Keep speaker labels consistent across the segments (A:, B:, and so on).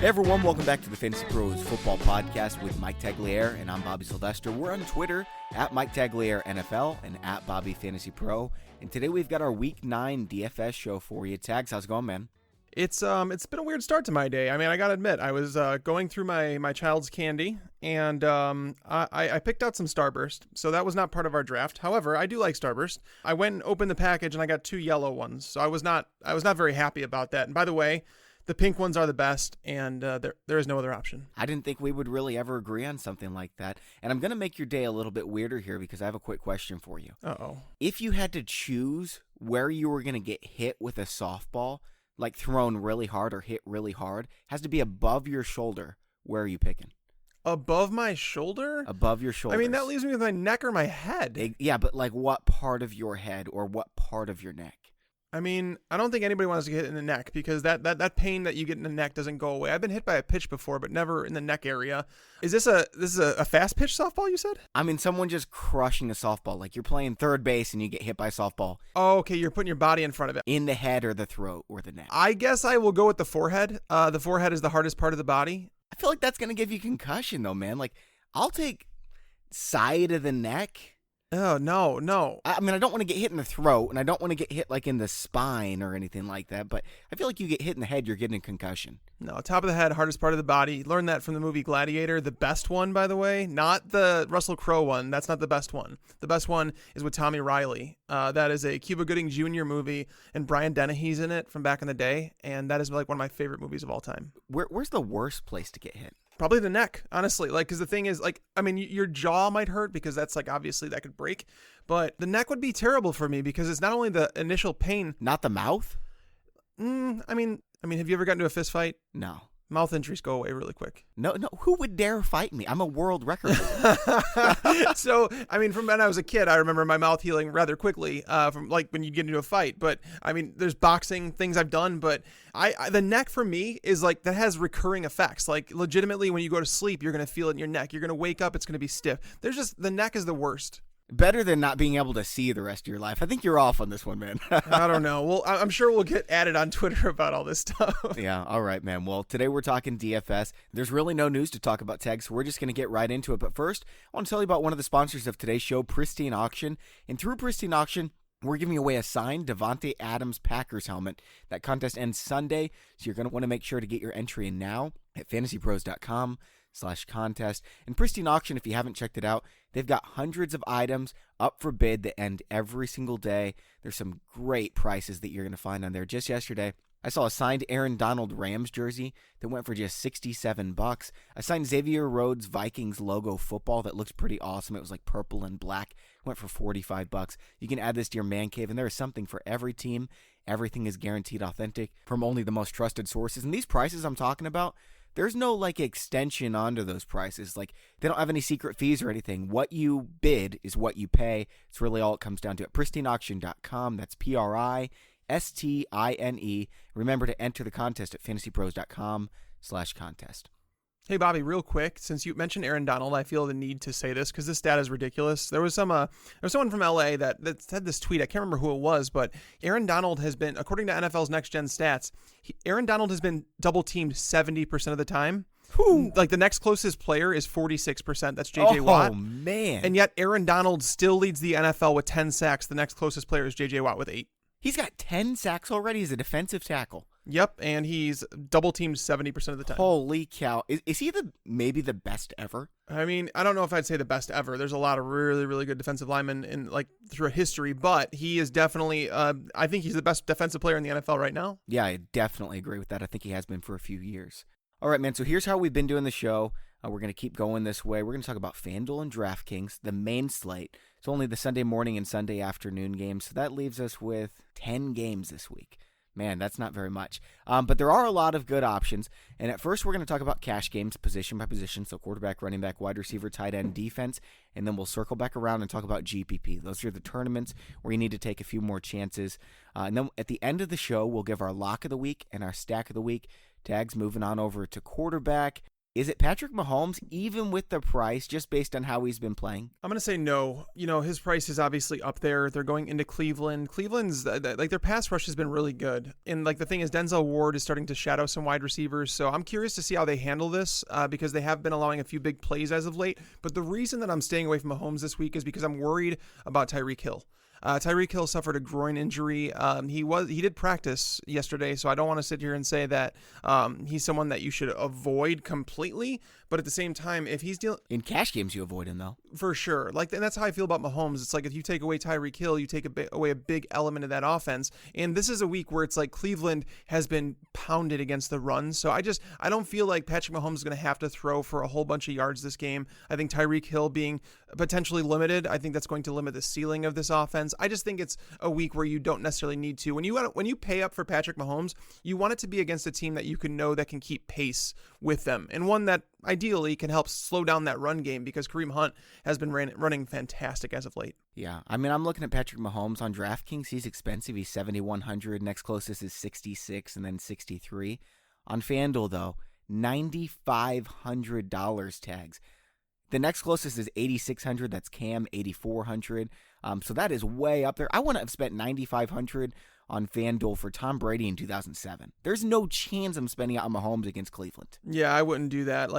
A: Hey everyone, welcome back to the Fantasy Pros Football Podcast with Mike Tagliere, and I'm Bobby Sylvester. We're on Twitter at Mike Tagliere NFL and at Bobby Fantasy Pro. And today we've got our Week 9 DFS show for you. Tags, how's it going, man?
B: It's been a weird start to my day. I mean, I gotta admit, I was going through my child's candy, and I picked out some Starburst, so that was not part of our draft. However, I do like Starburst. I went and opened the package, and I got 2 yellow ones, so I was not very happy about that. And by the way, the pink ones are the best, and there is no other option.
A: I didn't think we would really ever agree on something like that. And I'm going to make your day a little bit weirder here because I have a quick question for you.
B: Uh-oh.
A: If you had to choose where you were going to get hit with a softball, like thrown really hard or hit really hard, has to be above your shoulder, where are you picking?
B: Above my shoulder?
A: Above your shoulder.
B: I mean, that leaves me with my neck or my head.
A: Yeah, but like what part of your head or what part of your neck?
B: I mean, I don't think anybody wants to get hit in the neck because that pain that you get in the neck doesn't go away. I've been hit by a pitch before, but never in the neck area. Is this a fast pitch softball, you said?
A: I mean, someone just crushing a softball. Like you're playing third base and you get hit by a softball.
B: Oh, okay. You're putting your body in front of it.
A: In the head or the throat or the neck.
B: I guess I will go with the forehead. The forehead is the hardest part of the body.
A: I feel like that's going to give you concussion, though, man. Like, I'll take side of the neck.
B: Oh, no.
A: I mean, I don't want to get hit in the throat, and I don't want to get hit, like, in the spine or anything like that, but I feel like you get hit in the head, you're getting a concussion.
B: No, top of the head, hardest part of the body. Learned that from the movie Gladiator. The best one, by the way, not the Russell Crowe one. That's not the best one. The best one is with Tommy Riley. That is a Cuba Gooding Jr. movie, and Brian Dennehy's in it from back in the day, and that is, like, one of my favorite movies of all time.
A: Where's the worst place to get hit?
B: Probably the neck, honestly. Like, because the thing is, like, I mean, your jaw might hurt because that's, like, obviously that could break. But the neck would be terrible for me because it's not only the initial pain.
A: Not the mouth?
B: I mean, have you ever gotten into a fist fight?
A: No.
B: Mouth injuries go away really quick.
A: No. Who would dare fight me? I'm a world record holder.
B: So, I mean, from when I was a kid, I remember my mouth healing rather quickly from like when you get into a fight. But I mean, there's boxing things I've done, but the neck for me is like that has recurring effects. Like legitimately, when you go to sleep, you're going to feel it in your neck. You're going to wake up, it's going to be stiff. The neck is the worst.
A: Better than not being able to see the rest of your life. I think you're off on this one, man.
B: I don't know. Well, I'm sure we'll get added on Twitter about all this stuff.
A: Yeah, all right, man. Well, today we're talking DFS. There's really no news to talk about, Tags, so we're just going to get right into it. But first, I want to tell you about one of the sponsors of today's show, Pristine Auction. And through Pristine Auction, we're giving away a signed Davante Adams Packers helmet. That contest ends Sunday, so you're going to want to make sure to get your entry in now at fantasypros.com/contest. And Pristine Auction, if you haven't checked it out, they've got hundreds of items up for bid that end every single day. There's some great prices that you're going to find on there. Just yesterday, I saw a signed Aaron Donald Rams jersey that went for just $67. A signed Xavier Rhodes Vikings logo football that looks pretty awesome. It was like purple and black. Went for $45. You can add this to your man cave, and there is something for every team. Everything is guaranteed authentic from only the most trusted sources. And these prices I'm talking about, there's no like extension onto those prices. Like they don't have any secret fees or anything. What you bid is what you pay. It's really all it comes down to. At pristineauction.com. That's PRISTINE. Remember to enter the contest at fantasypros.com/contest.
B: Hey, Bobby, real quick, since you mentioned Aaron Donald, I feel the need to say this because this stat is ridiculous. There was someone from LA that said this tweet. I can't remember who it was, but Aaron Donald has been, according to NFL's Next Gen Stats, Aaron Donald has been double teamed 70% of the time.
A: Whew.
B: Like the next closest player is 46%. That's JJ Watt.
A: Oh, man.
B: And yet Aaron Donald still leads the NFL with 10 sacks. The next closest player is JJ Watt with 8.
A: He's got 10 sacks already as a defensive tackle.
B: Yep, and he's double teamed 70% of the time.
A: Holy cow. Is he maybe the best ever?
B: I mean, I don't know if I'd say the best ever. There's a lot of really, really good defensive linemen in like through history, but he is definitely, I think he's the best defensive player in the NFL right now.
A: Yeah, I definitely agree with that. I think he has been for a few years. All right, man, so here's how we've been doing the show. We're going to keep going this way. We're going to talk about FanDuel and DraftKings, the main slate. It's only the Sunday morning and Sunday afternoon games, so that leaves us with 10 games this week. Man, that's not very much. But there are a lot of good options. And at first, we're going to talk about cash games, position by position. So quarterback, running back, wide receiver, tight end, defense. And then we'll circle back around and talk about GPP. Those are the tournaments where you need to take a few more chances. And then at the end of the show, we'll give our lock of the week and our stack of the week. Tags moving on over to quarterback. Is it Patrick Mahomes, even with the price, just based on how he's been playing?
B: I'm going to say no. His price is obviously up there. They're going into Cleveland. Cleveland's, their pass rush has been really good. And, the thing is, Denzel Ward is starting to shadow some wide receivers. So I'm curious to see how they handle this because they have been allowing a few big plays as of late. But the reason that I'm staying away from Mahomes this week is because I'm worried about Tyreek Hill. Tyreek Hill suffered a groin injury. He did practice yesterday, so I don't want to sit here and say that he's someone that you should avoid completely. But at the same time, if he's dealing
A: in cash games, you avoid him though,
B: for sure. And that's how I feel about Mahomes. It's like if you take away Tyreek Hill, you take away a big element of that offense. And this is a week where it's like Cleveland has been pounded against the run. So I don't feel like Patrick Mahomes is going to have to throw for a whole bunch of yards this game. I think Tyreek Hill being potentially limited, I think that's going to limit the ceiling of this offense. I just think it's a week where you don't necessarily need to. When you pay up for Patrick Mahomes, you want it to be against a team that you that can keep pace with them, and one that ideally can help slow down that run game because Kareem Hunt has been running fantastic as of late.
A: Yeah, I'm looking at Patrick Mahomes on DraftKings. He's expensive. He's 7,100. Next closest is 66 and then 63. On FanDuel, though, $9,500 tags. The next closest is 8,600. That's Cam, 8,400. So that is way up there. I wouldn't have spent 9,500 on FanDuel for Tom Brady in 2007. There's no chance I'm spending it on Mahomes against Cleveland.
B: Yeah, I wouldn't do that.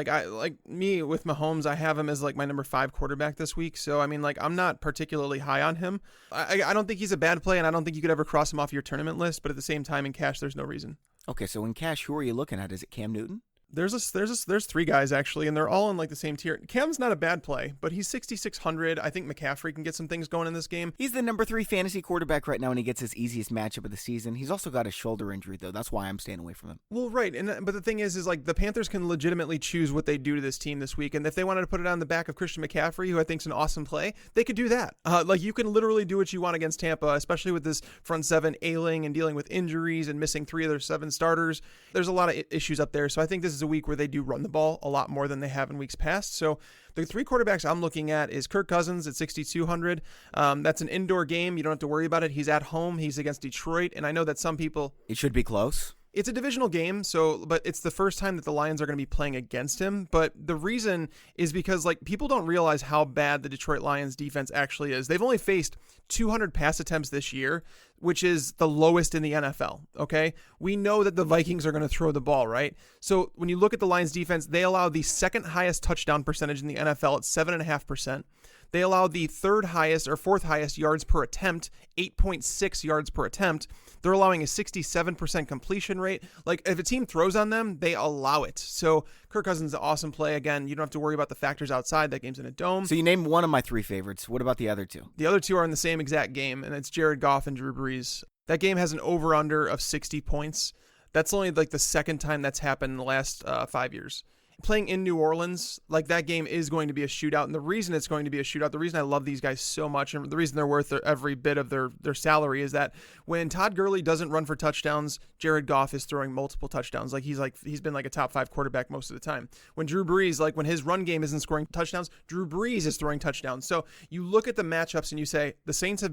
B: Me with Mahomes, I have him as my number 5 quarterback this week. So I'm not particularly high on him. I don't think he's a bad play, and I don't think you could ever cross him off your tournament list. But at the same time, in cash, there's no reason.
A: Okay, so in cash, who are you looking at? Is it Cam Newton?
B: There's 3 guys actually, and they're all in the same tier. Cam's not a bad play, but he's 6,600. I think McCaffrey can get some things going in this game.
A: He's the number 3 fantasy quarterback right now, and he gets his easiest matchup of the season. He's also got a shoulder injury, though. That's why I'm staying away from him.
B: Well, right, but the thing is the Panthers can legitimately choose what they do to this team this week, and if they wanted to put it on the back of Christian McCaffrey, who I think is an awesome play, they could do that. You can literally do what you want against Tampa, especially with this front 7 ailing and dealing with injuries and missing 3 of their 7 starters. There's a lot of issues up there, so I think this is a week where they do run the ball a lot more than they have in weeks past. So the 3 quarterbacks I'm looking at is Kirk Cousins at 6,200. That's an indoor game. You don't have to worry about it. He's at home. He's against Detroit. And I know that some people...
A: It should be close.
B: It's a divisional game, but it's the first time that the Lions are going to be playing against him. But the reason is because people don't realize how bad the Detroit Lions defense actually is. They've only faced 200 pass attempts this year, which is the lowest in the NFL. Okay, we know that the Vikings are going to throw the ball, right? So when you look at the Lions defense, they allow the second highest touchdown percentage in the NFL at 7.5%. They allow the 3rd highest or 4th highest yards per attempt, 8.6 yards per attempt. They're allowing a 67% completion rate. If a team throws on them, they allow it. So Kirk Cousins is an awesome play. Again, you don't have to worry about the factors outside. That game's in a dome.
A: So you named one of my 3 favorites. What about the other 2?
B: The other 2 are in the same exact game, and it's Jared Goff and Drew Brees. That game has an over-under of 60 points. That's only the second time that's happened in the last 5 years. Playing in New Orleans, that game is going to be a shootout. And the reason it's going to be a shootout, the reason I love these guys so much, and the reason they're worth every bit of their salary is that when Todd Gurley doesn't run for touchdowns, Jared Goff is throwing multiple touchdowns. He's been a top 5 quarterback most of the time. When Drew Brees, when his run game isn't scoring touchdowns, Drew Brees is throwing touchdowns. So you look at the matchups and you say, the Saints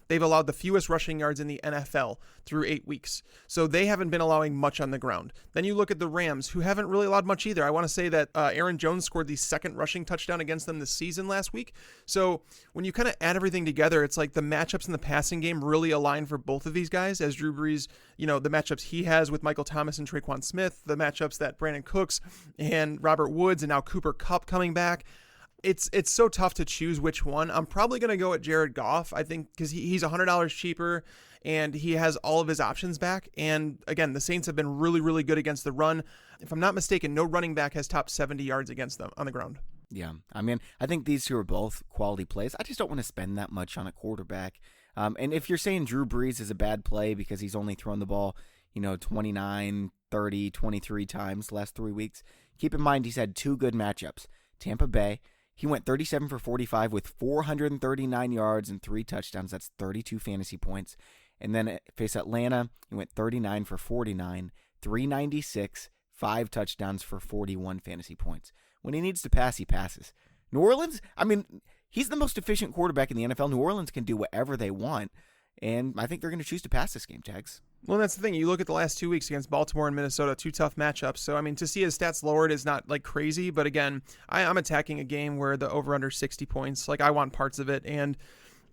B: they've allowed the fewest rushing yards in the NFL through 8 weeks. So they haven't been allowing much on the ground. Then you look at the Rams, who haven't really allowed much either. I want to say that Aaron Jones scored the 2nd rushing touchdown against them this season last week. So when you kind of add everything together, it's the matchups in the passing game really align for both of these guys, as Drew Brees, the matchups he has with Michael Thomas and Traquan Smith, the matchups that Brandon Cooks and Robert Woods and now Cooper Kupp coming back. It's so tough to choose which one. I'm probably going to go at Jared Goff, I think, because he's $100 cheaper and he has all of his options back. And again, the Saints have been really, really good against the run. If I'm not mistaken, no running back has topped 70 yards against them on the ground.
A: Yeah, I think these 2 are both quality plays. I just don't want to spend that much on a quarterback. And if you're saying Drew Brees is a bad play because he's only thrown the ball, 29, 30, 23 times the last 3 weeks, keep in mind he's had 2 good matchups. Tampa Bay, he went 37 for 45 with 439 yards and 3 touchdowns. That's 32 fantasy points. And then face Atlanta, he went 39 for 49, 396, 5 touchdowns for 41 fantasy points. When he needs to pass, he passes. New Orleans, he's the most efficient quarterback in the NFL. New Orleans can do whatever they want, and I think they're going to choose to pass this game, Tags.
B: Well, that's the thing. You look at the last 2 weeks against Baltimore and Minnesota, two tough matchups. So, I mean, to see his stats lowered is not like crazy. But again, I'm attacking a game where the over-under 60 points. Like, I want parts of it. And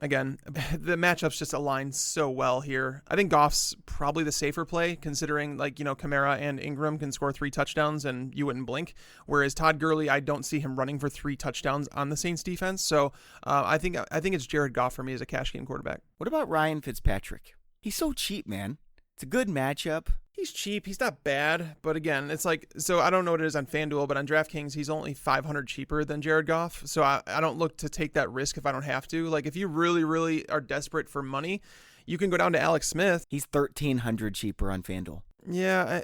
B: again, the matchups just align so well here. I think Goff's probably the safer play, considering Kamara and Ingram can score 3 touchdowns and you wouldn't blink. Whereas Todd Gurley, I don't see him running for 3 touchdowns on the Saints defense. So I think it's Jared Goff for me as a cash game quarterback.
A: What about Ryan Fitzpatrick? He's so cheap, man. It's a good matchup.
B: He's cheap. He's not bad. But again, it's like, so I don't know what it is on FanDuel, but on DraftKings, he's only $500 cheaper than Jared Goff. So I don't look to take that risk if I don't have to. Like, if you really, really are desperate for money, you can go down to Alex Smith.
A: He's $1,300 cheaper on FanDuel.
B: Yeah,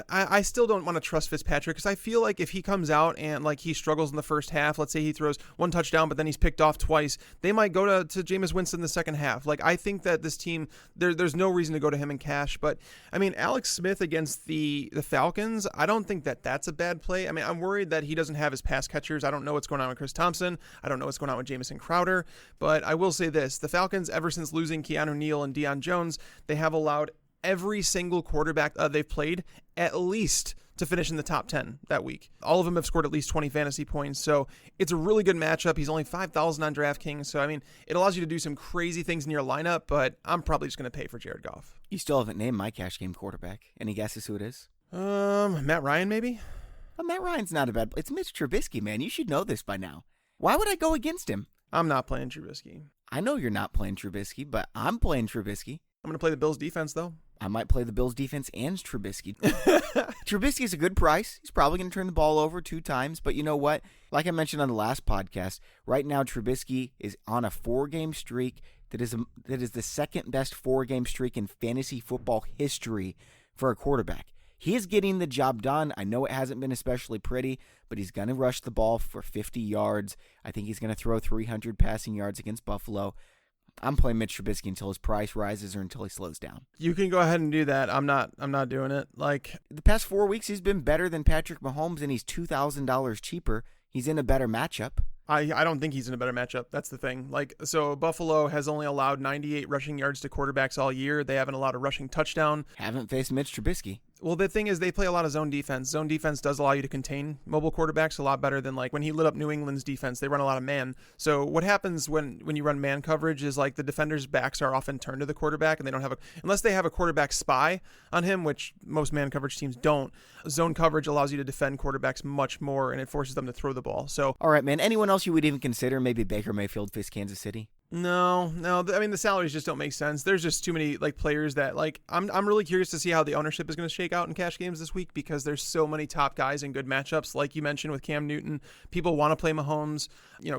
B: I still don't want to trust Fitzpatrick because I feel like if he comes out and like he struggles in the first half, let's say he throws 1 touchdown, but then he's picked off twice, they might go to Jameis Winston in the second half. Like, I think that this team, there's no reason to go to him in cash. But I mean, Alex Smith against the Falcons, I don't think that's a bad play. I mean, I'm worried that he doesn't have his pass catchers. I don't know what's going on with Chris Thompson. I don't know what's going on with Jamison Crowder. But I will say this: the Falcons, ever since losing Keanu Neal and Deion Jones, they have allowed every single quarterback they've played at least to finish in the top 10 that week. All of them have scored at least 20 fantasy points. So it's a really good matchup. He's only 5,000 on DraftKings. So, I mean, it allows you to do some crazy things in your lineup, but I'm probably just going to pay for Jared Goff.
A: You still haven't named my cash game quarterback. Any guesses who it is?
B: Matt Ryan, maybe?
A: Matt Ryan's not a bad. It's Mitch Trubisky, man. You should know this by now. Why would I go against him?
B: I'm not playing Trubisky.
A: I know you're not playing Trubisky, but I'm playing Trubisky.
B: I'm going to play the Bills defense, though.
A: I might play the Bills defense and Trubisky. Trubisky is a good price. He's probably going to turn the ball over 2 times. But you know what? Like I mentioned on the last podcast, right now Trubisky is on a 4-game streak that is the second best 4-game streak in fantasy football history for a quarterback. He is getting the job done. I know it hasn't been especially pretty, but he's going to rush the ball for 50 yards. I think he's going to throw 300 passing yards against Buffalo. I'm playing Mitch Trubisky until his price rises or until he slows down.
B: You can go ahead and do that. I'm not doing it. Like,
A: the past 4 weeks, he's been better than Patrick Mahomes, and he's $2,000 cheaper. He's in a better matchup.
B: I don't think he's in a better matchup. That's the thing. Like, so Buffalo has only allowed 98 rushing yards to quarterbacks all year. They haven't allowed a rushing touchdown.
A: Haven't faced Mitch Trubisky.
B: Well, the thing is, they play a lot of zone defense. Zone defense does allow you to contain mobile quarterbacks a lot better than like when he lit up New England's defense. They run a lot of man. So what happens when you run man coverage is like the defender's backs are often turned to the quarterback, and they don't have unless they have a quarterback spy on him, which most man coverage teams don't. Zone coverage allows you to defend quarterbacks much more, and it forces them to throw the ball. So,
A: all right, man. Anyone else you would even consider? Maybe Baker Mayfield face Kansas City?
B: No. I mean, the salaries just don't make sense. There's just too many like players that like I'm really curious to see how the ownership is going to shake out in cash games this week because there's so many top guys in good matchups. Like you mentioned with Cam Newton, people want to play Mahomes.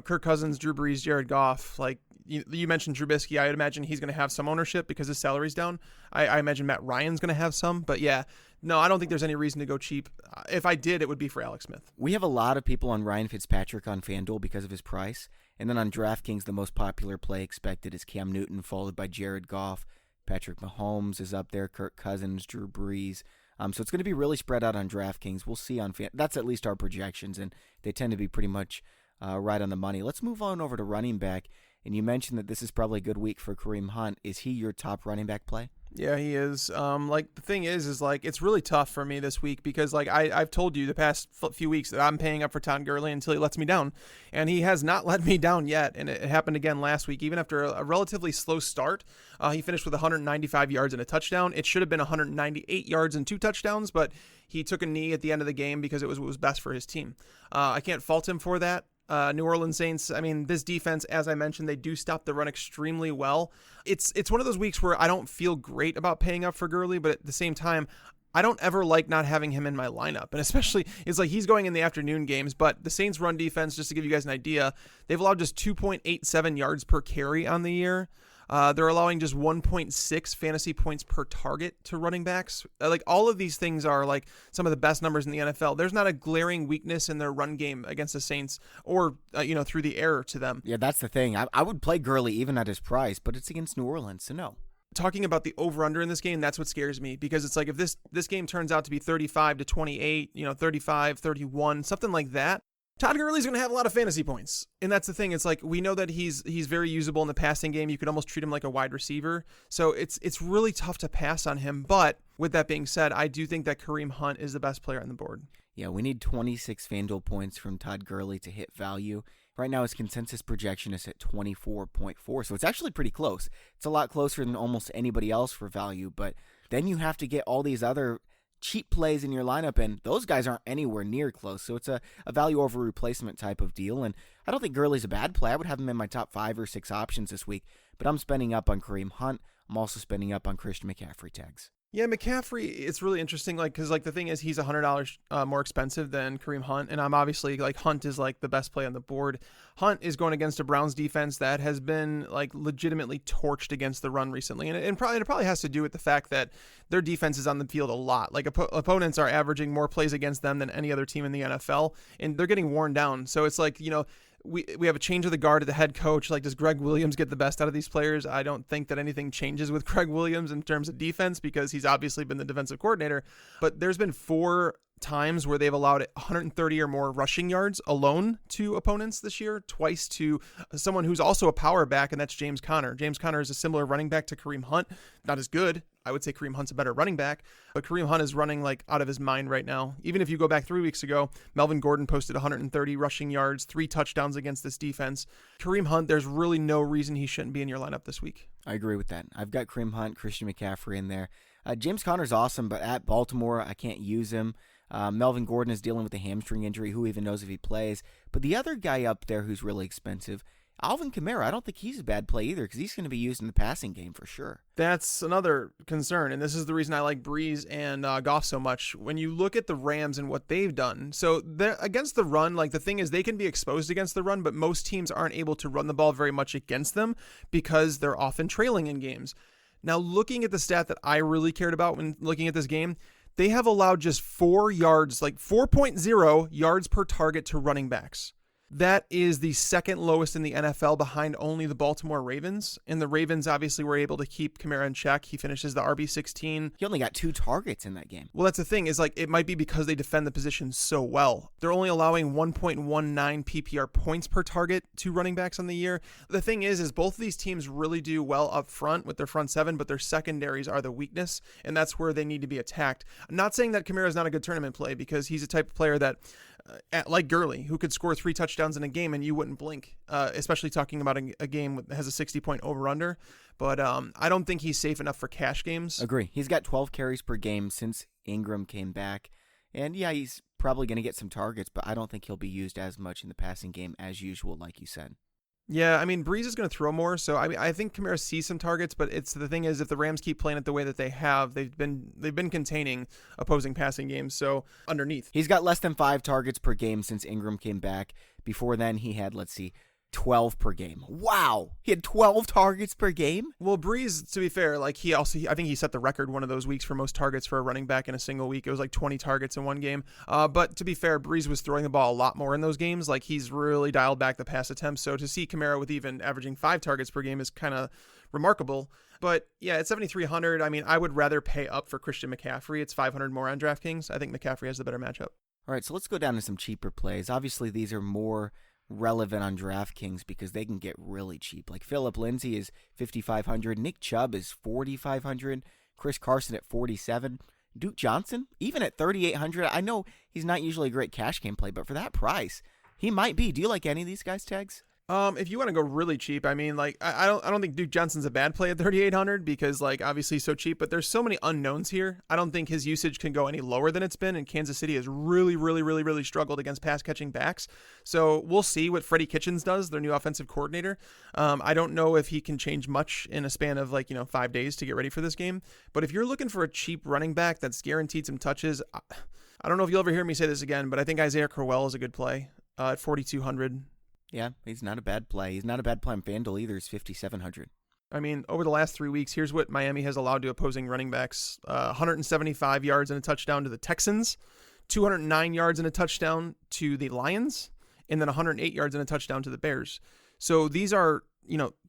B: Kirk Cousins, Drew Brees, Jared Goff. Like you mentioned Trubisky, I would imagine he's going to have some ownership because his salary's down. I imagine Matt Ryan's going to have some, but yeah. No, I don't think there's any reason to go cheap. If I did, it would be for Alex Smith.
A: We have a lot of people on Ryan Fitzpatrick on FanDuel because of his price. And then on DraftKings, the most popular play expected is Cam Newton, followed by Jared Goff. Patrick Mahomes is up there, Kirk Cousins, Drew Brees. So it's going to be really spread out on DraftKings. We'll see on That's at least our projections, and they tend to be pretty much right on the money. Let's move on over to running back. And you mentioned that this is probably a good week for Kareem Hunt. Is he your top running back play?
B: Yeah, he is. Like the thing is like it's really tough for me this week because like I've told you the past few weeks that I'm paying up for Todd Gurley until he lets me down, and he has not let me down yet. And it happened again last week. Even after a relatively slow start, he finished with 195 yards and a touchdown. It should have been 198 yards and 2 touchdowns, but he took a knee at the end of the game because it was what was best for his team. I can't fault him for that. New Orleans Saints, I mean, this defense, as I mentioned, they do stop the run extremely well. It's one of those weeks where I don't feel great about paying up for Gurley, but at the same time, I don't ever like not having him in my lineup. And especially, it's like he's going in the afternoon games, but the Saints run defense, just to give you guys an idea, they've allowed just 2.87 yards per carry on the year. They're allowing just 1.6 fantasy points per target to running backs. Like all of these things are like some of the best numbers in the NFL. There's not a glaring weakness in their run game against the Saints or, through the air to them.
A: Yeah, that's the thing. I would play Gurley even at his price, but it's against New Orleans, so no.
B: Talking about the over-under in this game, that's what scares me because it's like if this game turns out to be 35-28, 35-31, something like that, Todd Gurley's going to have a lot of fantasy points. And that's the thing. It's like, we know that he's very usable in the passing game. You could almost treat him like a wide receiver. So it's really tough to pass on him. But with that being said, I do think that Kareem Hunt is the best player on the board.
A: Yeah, we need 26 FanDuel points from Todd Gurley to hit value. Right now, his consensus projection is at 24.4, so it's actually pretty close. It's a lot closer than almost anybody else for value, but then you have to get all these other cheap plays in your lineup, and those guys aren't anywhere near close, so it's a value over replacement type of deal, and I don't think Gurley's a bad play. I would have him in my top 5 or 6 options this week, but I'm spending up on Kareem Hunt. I'm also spending up on Christian McCaffrey tags.
B: Yeah, McCaffrey, it's really interesting, because the thing is, he's $100 more expensive than Kareem Hunt, and I'm obviously, Hunt is, the best play on the board. Hunt is going against a Browns defense that has been, legitimately torched against the run recently, and it probably has to do with the fact that their defense is on the field a lot. Opponents are averaging more plays against them than any other team in the NFL, and they're getting worn down, so it's we have a change of the guard at the head coach. Does Greg Williams get the best out of these players? I don't think that anything changes with Greg Williams in terms of defense, because he's obviously been the defensive coordinator. But there's been 4 times where they've allowed 130 or more rushing yards alone to opponents this year, twice to someone who's also a power back, and that's James Conner. James Conner is a similar running back to Kareem Hunt. Not as good. I would say Kareem Hunt's a better running back, but Kareem Hunt is running out of his mind right now. Even if you go back 3 weeks ago, Melvin Gordon posted 130 rushing yards, 3 touchdowns against this defense. Kareem Hunt, there's really no reason he shouldn't be in your lineup this week.
A: I agree with that. I've got Kareem Hunt, Christian McCaffrey in there. James Conner's awesome, but at Baltimore, I can't use him. Melvin Gordon is dealing with a hamstring injury. Who even knows if he plays? But the other guy up there who's really expensive, Alvin Kamara, I don't think he's a bad play either, because he's going to be used in the passing game for sure.
B: That's another concern, and this is the reason I like Breeze and Goff so much. When you look at the Rams and what they've done, so against the run, the thing is they can be exposed against the run, but most teams aren't able to run the ball very much against them because they're often trailing in games. Now, looking at the stat that I really cared about when looking at this game, they have allowed just 4 yards, 4.0 yards per target to running backs. That is the second lowest in the NFL, behind only the Baltimore Ravens. And the Ravens obviously were able to keep Kamara in check. He finishes the RB16.
A: He only got 2 targets in that game.
B: Well, that's the thing, is it might be because they defend the position so well. They're only allowing 1.19 PPR points per target to running backs on the year. The thing is both of these teams really do well up front with their front 7, but their secondaries are the weakness, and that's where they need to be attacked. I'm not saying that Kamara is not a good tournament play, because he's a type of player that, like Gurley, who could score 3 touchdowns in a game and you wouldn't blink, especially talking about a game that has a 60-point over-under. But I don't think he's safe enough for cash games.
A: Agree. He's got 12 carries per game since Ingram came back. And yeah, he's probably going to get some targets, but I don't think he'll be used as much in the passing game as usual, like you said.
B: Yeah, Breeze is going to throw more, so I think Kamara sees some targets, but the thing is, if the Rams keep playing it the way that they have, they've been containing opposing passing games. So underneath,
A: he's got less than 5 targets per game since Ingram came back. Before then, he had 12 per game. Wow, he had 12 targets per game.
B: Well, Breeze, to be fair, I think he set the record one of those weeks for most targets for a running back in a single week. It was 20 targets in one game. But to be fair, Breeze was throwing the ball a lot more in those games. He's really dialed back the pass attempts. So to see Kamara with even averaging 5 targets per game is kind of remarkable. But yeah, at 7,300, I would rather pay up for Christian McCaffrey. It's 500 more on DraftKings. I think McCaffrey has the better matchup.
A: All right, so let's go down to some cheaper plays. Obviously, these are more relevant on DraftKings because they can get really cheap. Phillip Lindsay is $5,500, Nick Chubb is $4,500, Chris Carson at $47,000, Duke Johnson even at $3,800. I know he's not usually a great cash game play, but for that price, he might be. Do you like any of these guys' tags?
B: If you want to go really cheap, I don't think Duke Johnson's a bad play at 3,800 because obviously he's so cheap, but there's so many unknowns here. I don't think his usage can go any lower than it's been, and Kansas City has really struggled against pass catching backs. So we'll see what Freddie Kitchens does, their new offensive coordinator. I don't know if he can change much in a span of 5 days to get ready for this game. But if you're looking for a cheap running back that's guaranteed some touches, I don't know if you'll ever hear me say this again, but I think Isaiah Crowell is a good play at 4,200.
A: Yeah, he's not a bad play. He's not a bad play on FanDuel either. He's $5,700.
B: Over the last 3 weeks, here's what Miami has allowed to opposing running backs. 175 yards and a touchdown to the Texans, 209 yards and a touchdown to the Lions, and then 108 yards and a touchdown to the Bears. So these are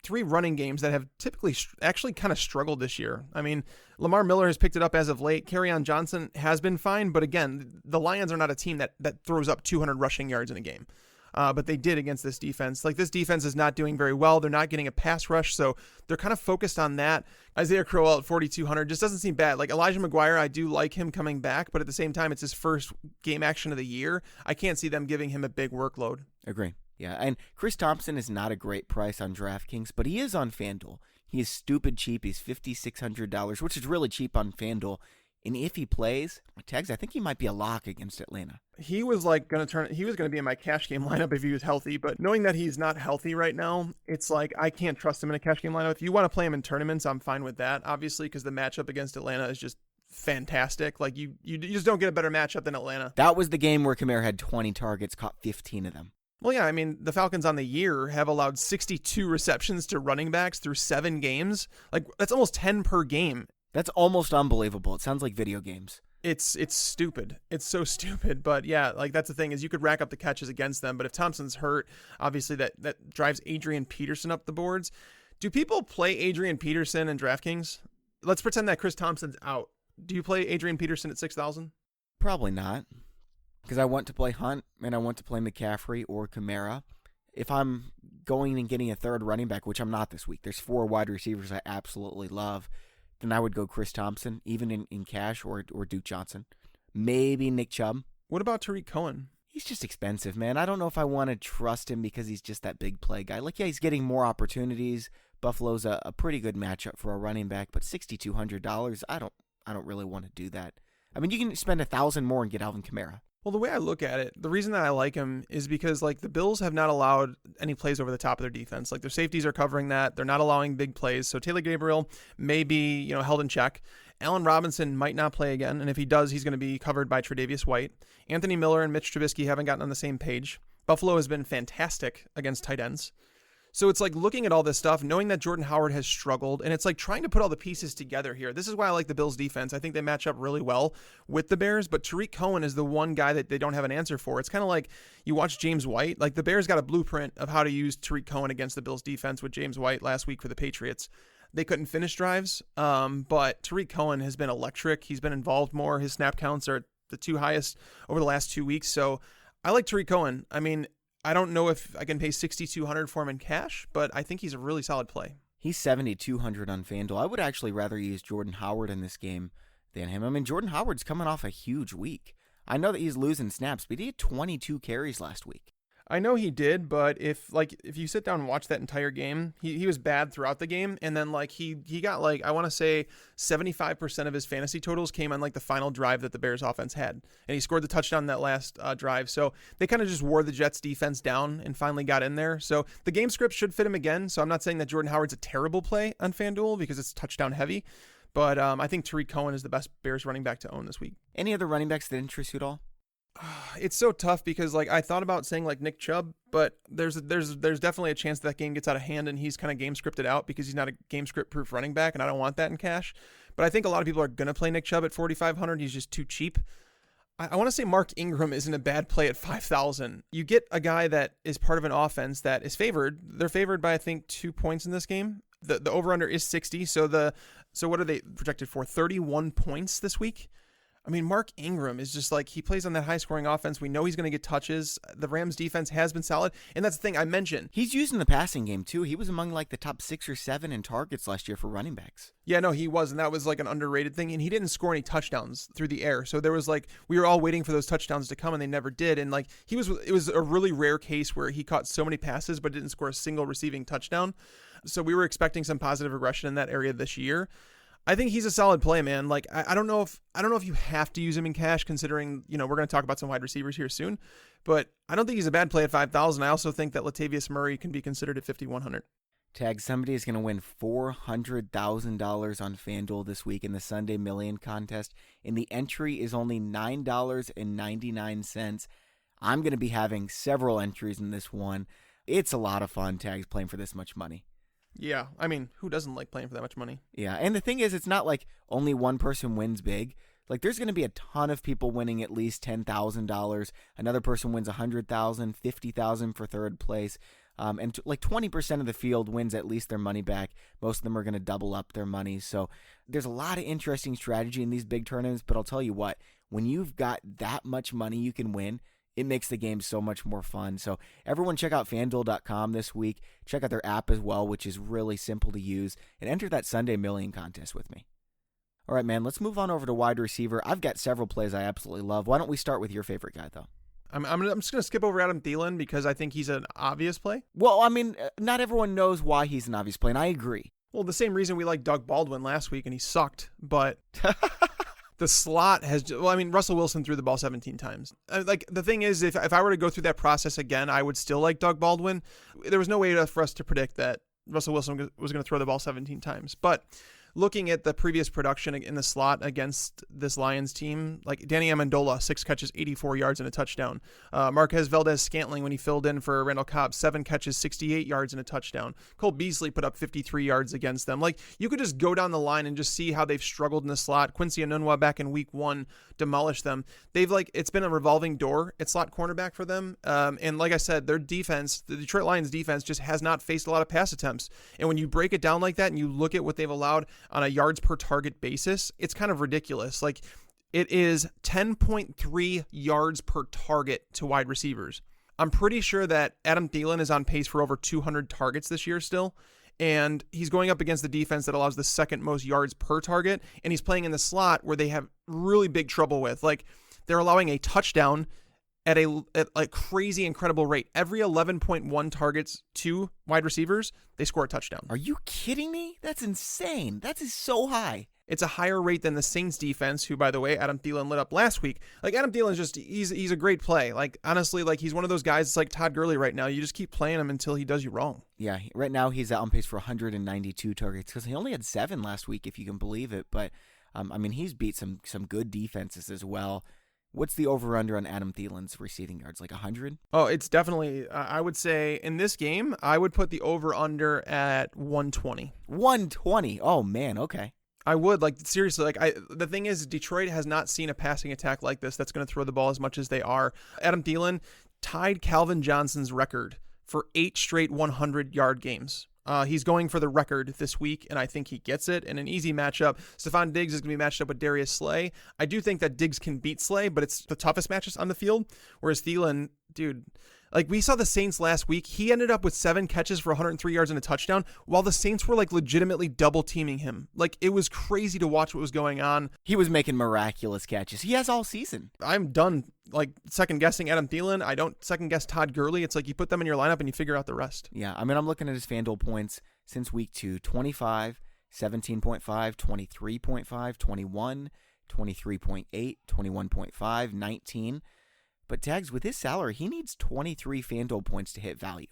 B: three running games that have typically actually kind of struggled this year. I mean, Lamar Miller has picked it up as of late. Kerryon Johnson has been fine, but again, the Lions are not a team that throws up 200 rushing yards in a game. But they did against this defense. Like, this defense is not doing very well. They're not getting a pass rush, so they're kind of focused on that. Isaiah Crowell at 4,200 just doesn't seem bad. Like, Elijah McGuire, I do like him coming back, but at the same time, it's his first game action of the year. I can't see them giving him a big workload.
A: Agree. Yeah, and Chris Thompson is not a great price on DraftKings, but he is on FanDuel. He is stupid cheap. He's $5,600, which is really cheap on FanDuel. And if he plays, Tags, I think he might be a lock against Atlanta.
B: He was going to be in my cash game lineup if he was healthy, but knowing that he's not healthy right now, it's like I can't trust him in a cash game lineup. If you want to play him in tournaments, I'm fine with that, obviously, because the matchup against Atlanta is just fantastic. Like, you just don't get a better matchup than Atlanta.
A: That was the game where Kamara had 20 targets, caught 15 of them.
B: Well, yeah, I mean, the Falcons on the year have allowed 62 receptions to running backs through 7 games. Like, that's almost 10 per game.
A: That's almost unbelievable. It sounds like video games.
B: It's stupid. It's so stupid. But yeah, like, that's the thing, is you could rack up the catches against them. But if Thompson's hurt, obviously that drives Adrian Peterson up the boards. Do people play Adrian Peterson in DraftKings? Let's pretend that Chris Thompson's out. Do you play Adrian Peterson at 6,000?
A: Probably not. Because I want to play Hunt and I want to play McCaffrey or Kamara. If I'm going and getting a third running back, which I'm not this week, there's 4 wide receivers I absolutely love, then I would go Chris Thompson, even in cash, or Duke Johnson. Maybe Nick Chubb.
B: What about Tyreek Cohen?
A: He's just expensive, man. I don't know if I want to trust him because he's just that big play guy. Like, yeah, he's getting more opportunities. Buffalo's a pretty good matchup for a running back, but $6,200, I don't really want to do that. I mean, you can spend $1,000 more and get Alvin Kamara.
B: Well, the way I look at it, the reason that I like him is because, like, the Bills have not allowed any plays over the top of their defense. Like, their safeties are covering that. They're not allowing big plays. So Taylor Gabriel may be, held in check. Allen Robinson might not play again. And if he does, he's going to be covered by Tre'Davious White. Anthony Miller and Mitch Trubisky haven't gotten on the same page. Buffalo has been fantastic against tight ends. So it's like looking at all this stuff, knowing that Jordan Howard has struggled, and it's like trying to put all the pieces together here. This is why I like the Bills defense. I think they match up really well with the Bears, but Tyreek Cohen is the one guy that they don't have an answer for. It's kind of like you watch James White. Like, the Bears got a blueprint of how to use Tyreek Cohen against the Bills defense with James White last week for the Patriots. They couldn't finish drives, but Tyreek Cohen has been electric. He's been involved more. His snap counts are the 2 highest over the last 2 weeks. So I like Tyreek Cohen. I mean, I don't know if I can pay $6,200 for him in cash, but I think he's a really solid play.
A: He's $7,200 on FanDuel. I would actually rather use Jordan Howard in this game than him. I mean, Jordan Howard's coming off a huge week. I know that he's losing snaps, but he had 22 carries last week.
B: I know he did, but if you sit down and watch that entire game, he was bad throughout the game, and then he got, I want to say 75% of his fantasy totals came on the final drive that the Bears offense had, and he scored the touchdown in that last drive. So they kind of just wore the Jets defense down and finally got in there. So the game script should fit him again. So I'm not saying that Jordan Howard's a terrible play on FanDuel because it's touchdown heavy, but I think Tyreek Cohen is the best Bears running back to own this week.
A: Any other running backs that interest you at all?
B: It's so tough because I thought about saying Nick Chubb, but there's definitely a chance that game gets out of hand and he's kind of game scripted out because he's not a game script proof running back, and I don't want that in cash. But I think a lot of people are going to play Nick Chubb at 4,500. He's just too cheap. I want to say Mark Ingram isn't a bad play at 5,000. You get a guy that is part of an offense that is favored. They're favored by, I think, 2 points in this game. The over-under is 60. So what are they projected for? 31 points this week? I mean, Mark Ingram is just he plays on that high-scoring offense. We know he's going to get touches. The Rams' defense has been solid, and that's the thing I mentioned.
A: He's used in the passing game, too. He was among, the top 6 or 7 in targets last year for running backs.
B: Yeah, no, he was, and that was, an underrated thing, and he didn't score any touchdowns through the air. So there was, we were all waiting for those touchdowns to come, and they never did. And, it was a really rare case where he caught so many passes but didn't score a single receiving touchdown. So we were expecting some positive regression in that area this year. I think he's a solid play, man. I don't know if you have to use him in cash, considering, we're going to talk about some wide receivers here soon, but I don't think he's a bad play at 5,000. I also think that Latavius Murray can be considered at 5,100.
A: Tag, somebody is going to win $400,000 on FanDuel this week in the Sunday Million contest, and the entry is only $9.99. I'm going to be having several entries in this one. It's a lot of fun, Tags, playing for this much money.
B: Yeah, I mean, who doesn't like playing for that much money?
A: Yeah, and the thing is, it's not only one person wins big. There's going to be a ton of people winning at least $10,000. Another person wins $100,000, $50,000 for third place. And like 20% of the field wins at least their money back. Most of them are going to double up their money. So there's a lot of interesting strategy in these big tournaments. But I'll tell you what, when you've got that much money you can win, it makes the game so much more fun. So everyone check out FanDuel.com this week. Check out their app as well, which is really simple to use. And enter that Sunday Million contest with me. All right, man, let's move on over to wide receiver. I've got several plays I absolutely love. Why don't we start with your favorite guy, though?
B: I'm just going to skip over Adam Thielen because I think he's an obvious play.
A: Well, I mean, not everyone knows why he's an obvious play, and I agree.
B: Well, the same reason we liked Doug Baldwin last week, and he sucked, but... The slot has, well, I mean, Russell Wilson threw the ball 17 times. Like, the thing is, if I were to go through that process again, I would still like Doug Baldwin. There was no way for us to predict that Russell Wilson was going to throw the ball 17 times. But looking at the previous production in the slot against this Lions team, like Danny Amendola, 6 catches, 84 yards and a touchdown. Marquez Valdez-Scantling, when he filled in for Randall Cobb, 7 catches, 68 yards and a touchdown. Cole Beasley put up 53 yards against them. Like, you could just go down the line and just see how they've struggled in the slot. Quincy Enunwa back in week 1 demolished them. It's been a revolving door at slot cornerback for them. And like I said, their defense, the Detroit Lions defense, just has not faced a lot of pass attempts. And when you break it down like that and you look at what they've allowed on a yards per target basis, it's kind of ridiculous. Like, it is 10.3 yards per target to wide receivers. I'm pretty sure that Adam Thielen is on pace for over 200 targets this year still. And he's going up against the defense that allows the second most yards per target. And he's playing in the slot where they have really big trouble with. Like, they're allowing a touchdown at a crazy, incredible rate. Every 11.1 targets to wide receivers, they score a touchdown.
A: Are you kidding me? That's insane. That is so high.
B: It's a higher rate than the Saints defense, who, by the way, Adam Thielen lit up last week. Like, Adam Thielen's just, he's a great play. Like, honestly, like, he's one of those guys, it's like Todd Gurley right now. You just keep playing him until he does you wrong.
A: Yeah, right now he's on pace for 192 targets because he only had 7 last week, if you can believe it. But, I mean, he's beat some good defenses as well. What's the over-under on Adam Thielen's receiving yards? Like 100?
B: Oh, it's definitely, I would say, in this game, I would put the over-under at 120.
A: 120? Oh, man, okay.
B: I would, like, seriously, like, the thing is, Detroit has not seen a passing attack like this that's going to throw the ball as much as they are. Adam Thielen tied Calvin Johnson's record for 8 straight 100-yard games. He's going for the record this week, and I think he gets it in an easy matchup. Stephon Diggs is going to be matched up with Darius Slay. I do think that Diggs can beat Slay, but it's the toughest matches on the field, whereas Thielen, dude... Like, we saw the Saints last week. He ended up with 7 catches for 103 yards and a touchdown, while the Saints were, like, legitimately double-teaming him. Like, it was crazy to watch what was going on.
A: He was making miraculous catches. He has all season.
B: I'm done, like, second-guessing Adam Thielen. I don't second-guess Todd Gurley. It's like you put them in your lineup and you figure out the rest.
A: Yeah, I mean, I'm looking at his FanDuel points since week 2. 25, 17.5, 23.5, 21, 23.8, 21.5, 19. But Tags, with his salary, he needs 23 FanDuel points to hit value.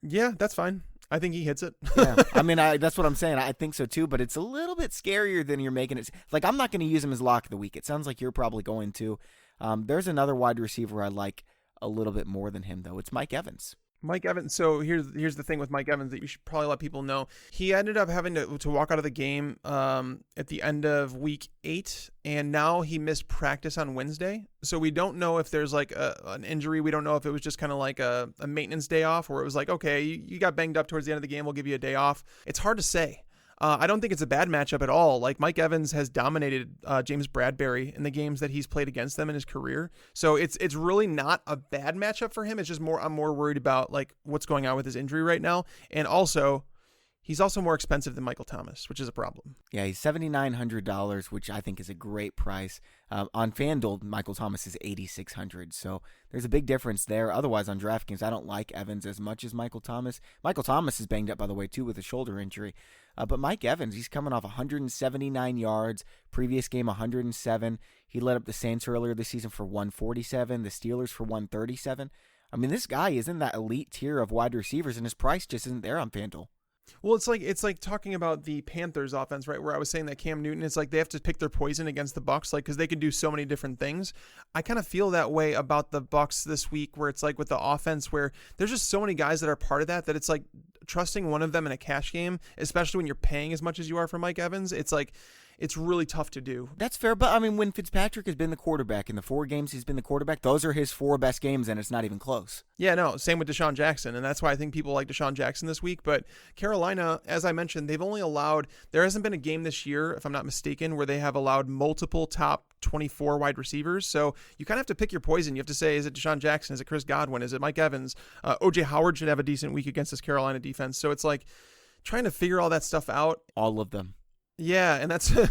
B: Yeah, that's fine. I think he hits it.
A: Yeah, I mean, that's what I'm saying. I think so too, but it's a little bit scarier than you're making it. Like, I'm not going to use him as lock of the week. It sounds like you're probably going to. There's another wide receiver I like a little bit more than him, though. It's Mike Evans.
B: Mike Evans. So here's the thing with Mike Evans that you should probably let people know. He ended up having to walk out of the game at the end of week 8, and now he missed practice on Wednesday. So we don't know if there's like an injury. We don't know if it was just kind of like a maintenance day off, or it was like, okay, you got banged up towards the end of the game, we'll give you a day off. It's hard to say. I don't think it's a bad matchup at all. Like, Mike Evans has dominated James Bradbury in the games that he's played against them in his career. So it's really not a bad matchup for him. It's just I'm more worried about, like, what's going on with his injury right now. And also, he's also more expensive than Michael Thomas, which is a problem.
A: Yeah, he's $7,900, which I think is a great price. On FanDuel, Michael Thomas is $8,600, so there's a big difference there. Otherwise, on DraftKings, I don't like Evans as much as Michael Thomas. Michael Thomas is banged up, by the way, too, with a shoulder injury. But Mike Evans, he's coming off 179 yards, previous game 107. He led up the Saints earlier this season for 147, the Steelers for 137. I mean, this guy is in that elite tier of wide receivers, and his price just isn't there on FanDuel.
B: Well, it's like talking about the Panthers offense, right? Where I was saying that Cam Newton, it's like they have to pick their poison against the Bucs, like, because they can do so many different things. I kind of feel that way about the Bucs this week, where it's like with the offense, where there's just so many guys that are part of that it's like trusting one of them in a cash game, especially when you're paying as much as you are for Mike Evans. It's like it's really tough to do.
A: That's fair, but I mean, when Fitzpatrick has been the quarterback in the 4 games he's been the quarterback, those are his 4 best games, and it's not even close.
B: Yeah, no, same with Deshaun Jackson, and that's why I think people like Deshaun Jackson this week. But Carolina, as I mentioned, they've only allowed, there hasn't been a game this year, if I'm not mistaken, where they have allowed multiple top 24 wide receivers. So you kind of have to pick your poison. You have to say, is it Deshaun Jackson? Is it Chris Godwin? Is it Mike Evans? OJ Howard should have a decent week against this Carolina defense. So it's like trying to figure all that stuff out.
A: All of them.
B: Yeah, and that's the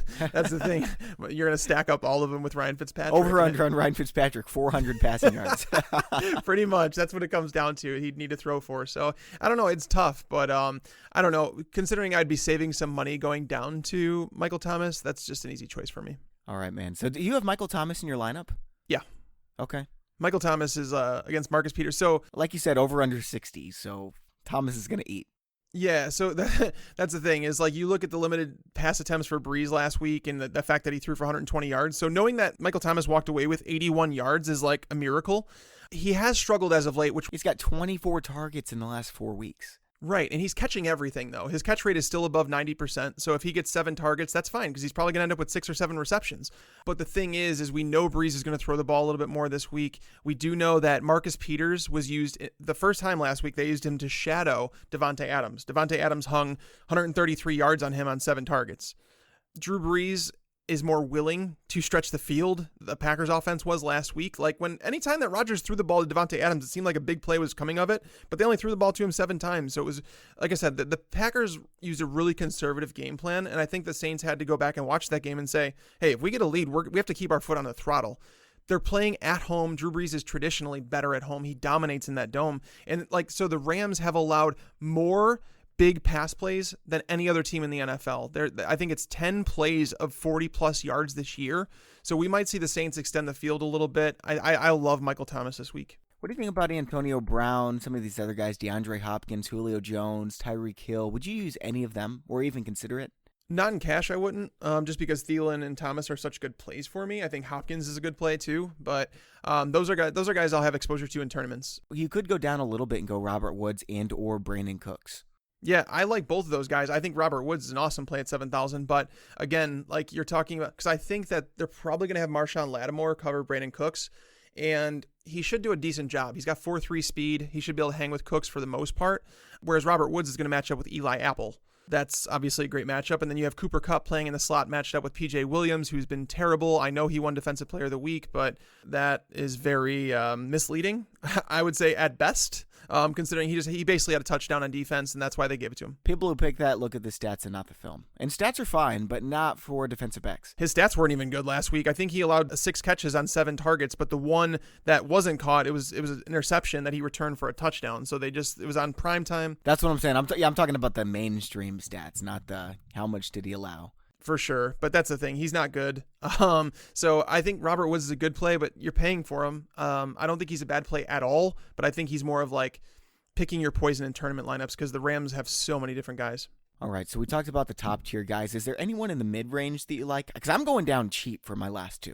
B: thing. You're going to stack up all of them with Ryan Fitzpatrick.
A: Over under on Ryan Fitzpatrick, 400 passing yards.
B: Pretty much. That's what it comes down to. He'd need to throw for. So I don't know. It's tough, but I don't know. Considering I'd be saving some money going down to Michael Thomas, that's just an easy choice for me.
A: All right, man. So do you have Michael Thomas in your lineup?
B: Yeah.
A: Okay.
B: Michael Thomas is against Marcus Peters. So
A: like you said, over under 60. So Thomas is going to eat.
B: Yeah, so that's the thing is like you look at the limited pass attempts for Breeze last week and the fact that he threw for 120 yards. So knowing that Michael Thomas walked away with 81 yards is like a miracle. He has struggled as of late, which
A: he's got 24 targets in the last 4 weeks.
B: Right, and he's catching everything, though. His catch rate is still above 90%, so if he gets 7 targets, that's fine, because he's probably going to end up with 6 or 7 receptions. But the thing is we know Breeze is going to throw the ball a little bit more this week. We do know that Marcus Peters was used, the first time last week, they used him to shadow Davante Adams. Davante Adams hung 133 yards on him on 7 targets. Drew Brees is more willing to stretch the field. The Packers offense was last week. Like anytime that Rodgers threw the ball to Davante Adams, it seemed like a big play was coming of it, but they only threw the ball to him 7 times. So it was, like I said, the Packers used a really conservative game plan. And I think the Saints had to go back and watch that game and say, hey, if we get a lead, we have to keep our foot on the throttle. They're playing at home. Drew Brees is traditionally better at home. He dominates in that dome. And so the Rams have allowed more big pass plays than any other team in the NFL. I think it's 10 plays of 40-plus yards this year. So we might see the Saints extend the field a little bit. I love Michael Thomas this week.
A: What do you think about Antonio Brown, some of these other guys, DeAndre Hopkins, Julio Jones, Tyreek Hill? Would you use any of them or even consider it?
B: Not in cash, I wouldn't, just because Thielen and Thomas are such good plays for me. I think Hopkins is a good play too, but those are guys I'll have exposure to in tournaments.
A: You could go down a little bit and go Robert Woods and or Brandon Cooks.
B: Yeah, I like both of those guys. I think Robert Woods is an awesome play at 7,000. But again, like you're talking about, because I think that they're probably going to have Marshawn Lattimore cover Brandon Cooks, and he should do a decent job. He's got 4.3 speed. He should be able to hang with Cooks for the most part, whereas Robert Woods is going to match up with Eli Apple. That's obviously a great matchup. And then you have Cooper Kupp playing in the slot matched up with PJ Williams, who's been terrible. I know he won Defensive Player of the Week, but that is very misleading, I would say, at best. Considering he basically had a touchdown on defense, and that's why they gave it to him.
A: People who pick that look at the stats and not the film. And stats are fine, but not for defensive backs.
B: His stats weren't even good last week. I think he allowed 6 catches on 7 targets, but the one that wasn't caught, it was an interception that he returned for a touchdown. So it was on prime time.
A: That's what I'm saying. I'm talking about the mainstream stats, not the how much did he allow.
B: For sure, but that's the thing. He's not good. So I think Robert Woods is a good play, but you're paying for him. I don't think he's a bad play at all, but I think he's more of like picking your poison in tournament lineups because the Rams have so many different guys.
A: All right, so we talked about the top tier guys. Is there anyone in the mid-range that you like? Because I'm going down cheap for my last 2.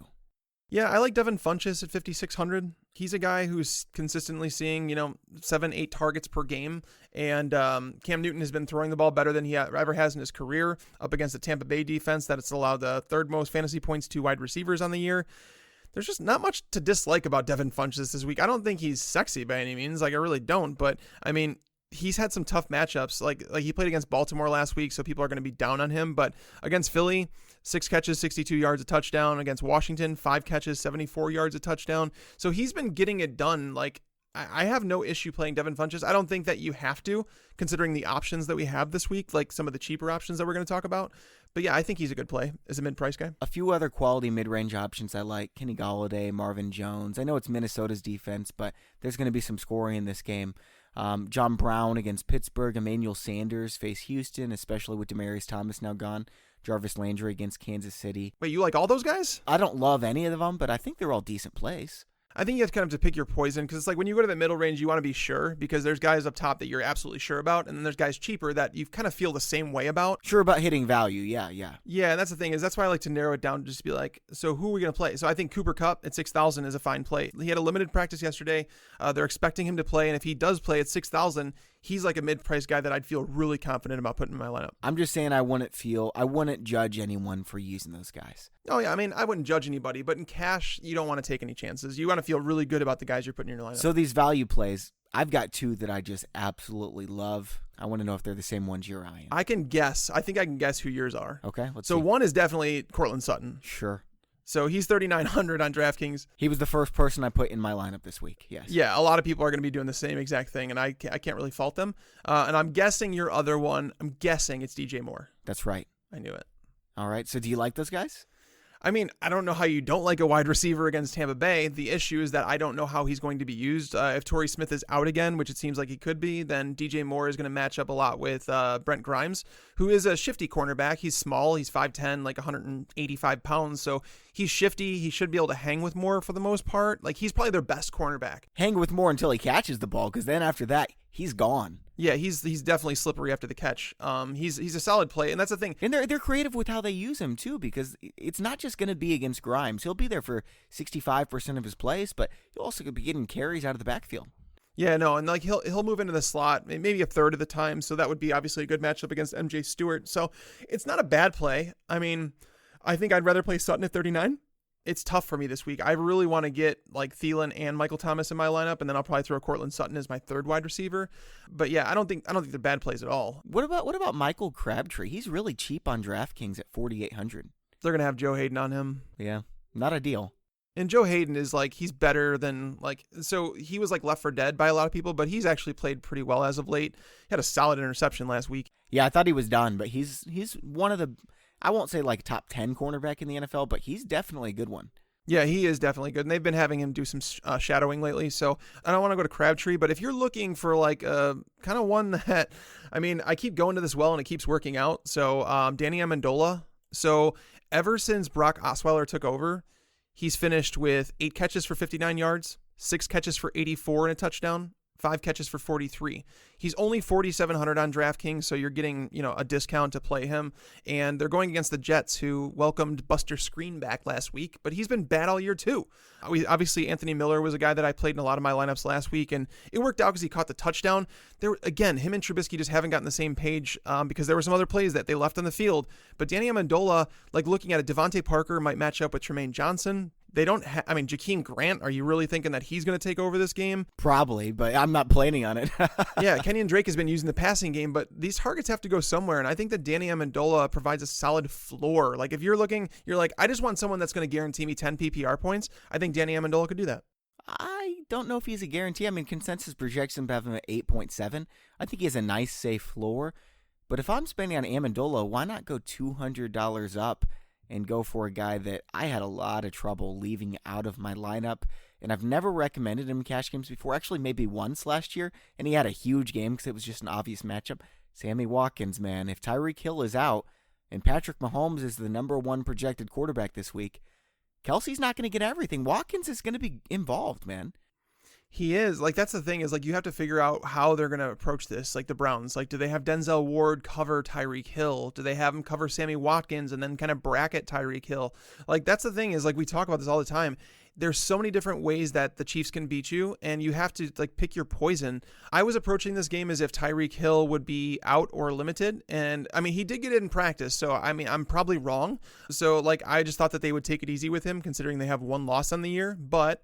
B: Yeah, I like Devin Funchess at 5,600. He's a guy who's consistently seeing, 7-8 targets per game. And Cam Newton has been throwing the ball better than he ever has in his career up against the Tampa Bay defense that it's allowed the 3rd most fantasy points to wide receivers on the year. There's just not much to dislike about Devin Funchess this week. I don't think he's sexy by any means. Like, I really don't. But, I mean, he's had some tough matchups. Like he played against Baltimore last week, so people are going to be down on him. But against Philly, 6 catches, 62 yards, a touchdown. Against Washington, 5 catches, 74 yards, a touchdown. So he's been getting it done. Like, I have no issue playing Devin Funchess. I don't think that you have to, considering the options that we have this week, like some of the cheaper options that we're going to talk about. But yeah, I think he's a good play as a mid-price guy.
A: A few other quality mid-range options I like. Kenny Golladay, Marvin Jones. I know it's Minnesota's defense, but there's going to be some scoring in this game. John Brown against Pittsburgh. Emmanuel Sanders face Houston, especially with Demaryius Thomas now gone. Jarvis Landry against Kansas City.
B: Wait, you like all those guys?
A: I don't love any of them, but I think they're all decent plays.
B: I think you have to kind of to pick your poison because it's like when you go to the middle range, you want to be sure because there's guys up top that you're absolutely sure about, and then there's guys cheaper that you kind of feel the same way about.
A: Sure about hitting value, yeah.
B: Yeah, and that's the thing is that's why I like to narrow it down to just be like, so who are we going to play? So I think Cooper Kupp at 6,000 is a fine play. He had a limited practice yesterday. They're expecting him to play, and if he does play at 6,000, he's like a mid-price guy that I'd feel really confident about putting in my lineup.
A: I'm just saying I wouldn't judge anyone for using those guys.
B: Oh, yeah. I mean, I wouldn't judge anybody, but in cash, you don't want to take any chances. You want to feel really good about the guys you're putting in your lineup.
A: So these value plays, I've got two that I just absolutely love. I want to know if they're the same ones you're eyeing.
B: I can guess. I think I can guess who yours are.
A: Okay, let's
B: see.
A: So
B: one is definitely Courtland Sutton.
A: Sure.
B: So he's 3,900 on DraftKings.
A: He was the first person I put in my lineup this week, yes.
B: Yeah, a lot of people are going to be doing the same exact thing, and I can't really fault them. And I'm guessing your other one, I'm guessing it's DJ Moore.
A: That's right.
B: I knew it.
A: All right, so do you like those guys?
B: I mean, I don't know how you don't like a wide receiver against Tampa Bay. The issue is that I don't know how he's going to be used. If Torrey Smith is out again, which it seems like he could be, then DJ Moore is going to match up a lot with Brent Grimes, who is a shifty cornerback. He's small. He's 5'10", like 185 pounds. So he's shifty. He should be able to hang with Moore for the most part. Like, he's probably their best cornerback.
A: Hang with Moore until he catches the ball, because then after that, he's gone.
B: Yeah, he's definitely slippery after the catch. He's a solid play, and that's the thing.
A: And they're creative with how they use him too, because it's not just going to be against Grimes. He'll be there for 65% of his plays, but he'll also be getting carries out of the backfield.
B: Yeah, no, and like he'll move into the slot maybe a third of the time, so that would be obviously a good matchup against MJ Stewart. So it's not a bad play. I mean, I think I'd rather play Sutton at 39. It's tough for me this week. I really want to get like Thielen and Michael Thomas in my lineup, and then I'll probably throw Courtland Sutton as my third wide receiver. But yeah, I don't think they're bad plays at all.
A: What about Michael Crabtree? He's really cheap on DraftKings at 4,800.
B: They're gonna have Joe Hayden on him.
A: Yeah, not ideal.
B: And Joe Hayden is like, he's better than so he was like left for dead by a lot of people, but he's actually played pretty well as of late. He had a solid interception last week.
A: Yeah, I thought he was done, but he's one of the, I won't say like top 10 cornerback in the NFL, but he's definitely a good one.
B: Yeah, he is definitely good. And they've been having him do some shadowing lately. So I don't want to go to Crabtree, but if you're looking for like a kind of one that, I mean, I keep going to this well and it keeps working out. So Danny Amendola. So ever since Brock Osweiler took over, he's finished with 8 catches for 59 yards, 6 catches for 84 and a touchdown, 5 catches for 43. He's only 4,700 on DraftKings, so you're getting, a discount to play him. And they're going against the Jets, who welcomed Buster Skrine back last week, but he's been bad all year too. Obviously, Anthony Miller was a guy that I played in a lot of my lineups last week, and it worked out because he caught the touchdown. Again, him and Trubisky just haven't gotten the same page because there were some other plays that they left on the field. But Danny Amendola, like looking at it, Devontae Parker might match up with Tremaine Johnson. They don't Jakeem Grant, are you really thinking that he's going to take over this game?
A: Probably, but I'm not planning on it.
B: Yeah, Kenyon Drake has been using the passing game, but these targets have to go somewhere, and I think that Danny Amendola provides a solid floor. Like, if you're looking, you're like, I just want someone that's going to guarantee me 10 PPR points. I think Danny Amendola could do that.
A: I don't know if he's a guarantee. I mean, consensus projects him to have him at 8.7. I think he has a nice, safe floor. But if I'm spending on Amendola, why not go $200 up and go for a guy that I had a lot of trouble leaving out of my lineup? And I've never recommended him in cash games before. Actually, maybe once last year, and he had a huge game because it was just an obvious matchup. Sammy Watkins, man. If Tyreek Hill is out and Patrick Mahomes is the number 1 projected quarterback this week, Kelsey's not going to get everything. Watkins is going to be involved, man.
B: He is. Like, that's the thing, is like you have to figure out how they're going to approach this. Like the Browns, like, do they have Denzel Ward cover Tyreek Hill? Do they have him cover Sammy Watkins and then kind of bracket Tyreek Hill? Like, that's the thing, is like we talk about this all the time. There's so many different ways that the Chiefs can beat you, and you have to like pick your poison. I was approaching this game as if Tyreek Hill would be out or limited, and I mean, he did get it in practice, so I mean, I'm probably wrong. So like, I just thought that they would take it easy with him, considering they have 1 loss on the year. But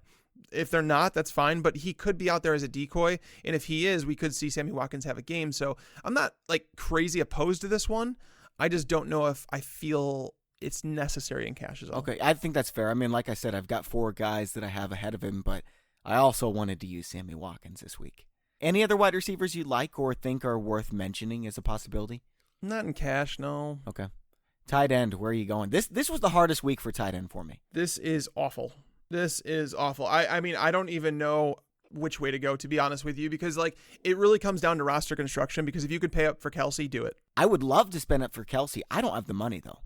B: if they're not, that's fine. But he could be out there as a decoy, and if he is, we could see Sammy Watkins have a game. So I'm not like crazy opposed to this one. I just don't know if I feel it's necessary in cash as well.
A: Okay, I think that's fair. I mean, like I said, I've got 4 guys that I have ahead of him, but I also wanted to use Sammy Watkins this week. Any other wide receivers you like or think are worth mentioning as a possibility?
B: Not in cash, no.
A: Okay. Tight end, where are you going? This was the hardest week for tight end for me.
B: This is awful. This is awful. I mean, I don't even know which way to go, to be honest with you, because like it really comes down to roster construction, because if you could pay up for Kelsey, do it.
A: I would love to spend up for Kelsey. I don't have the money, though.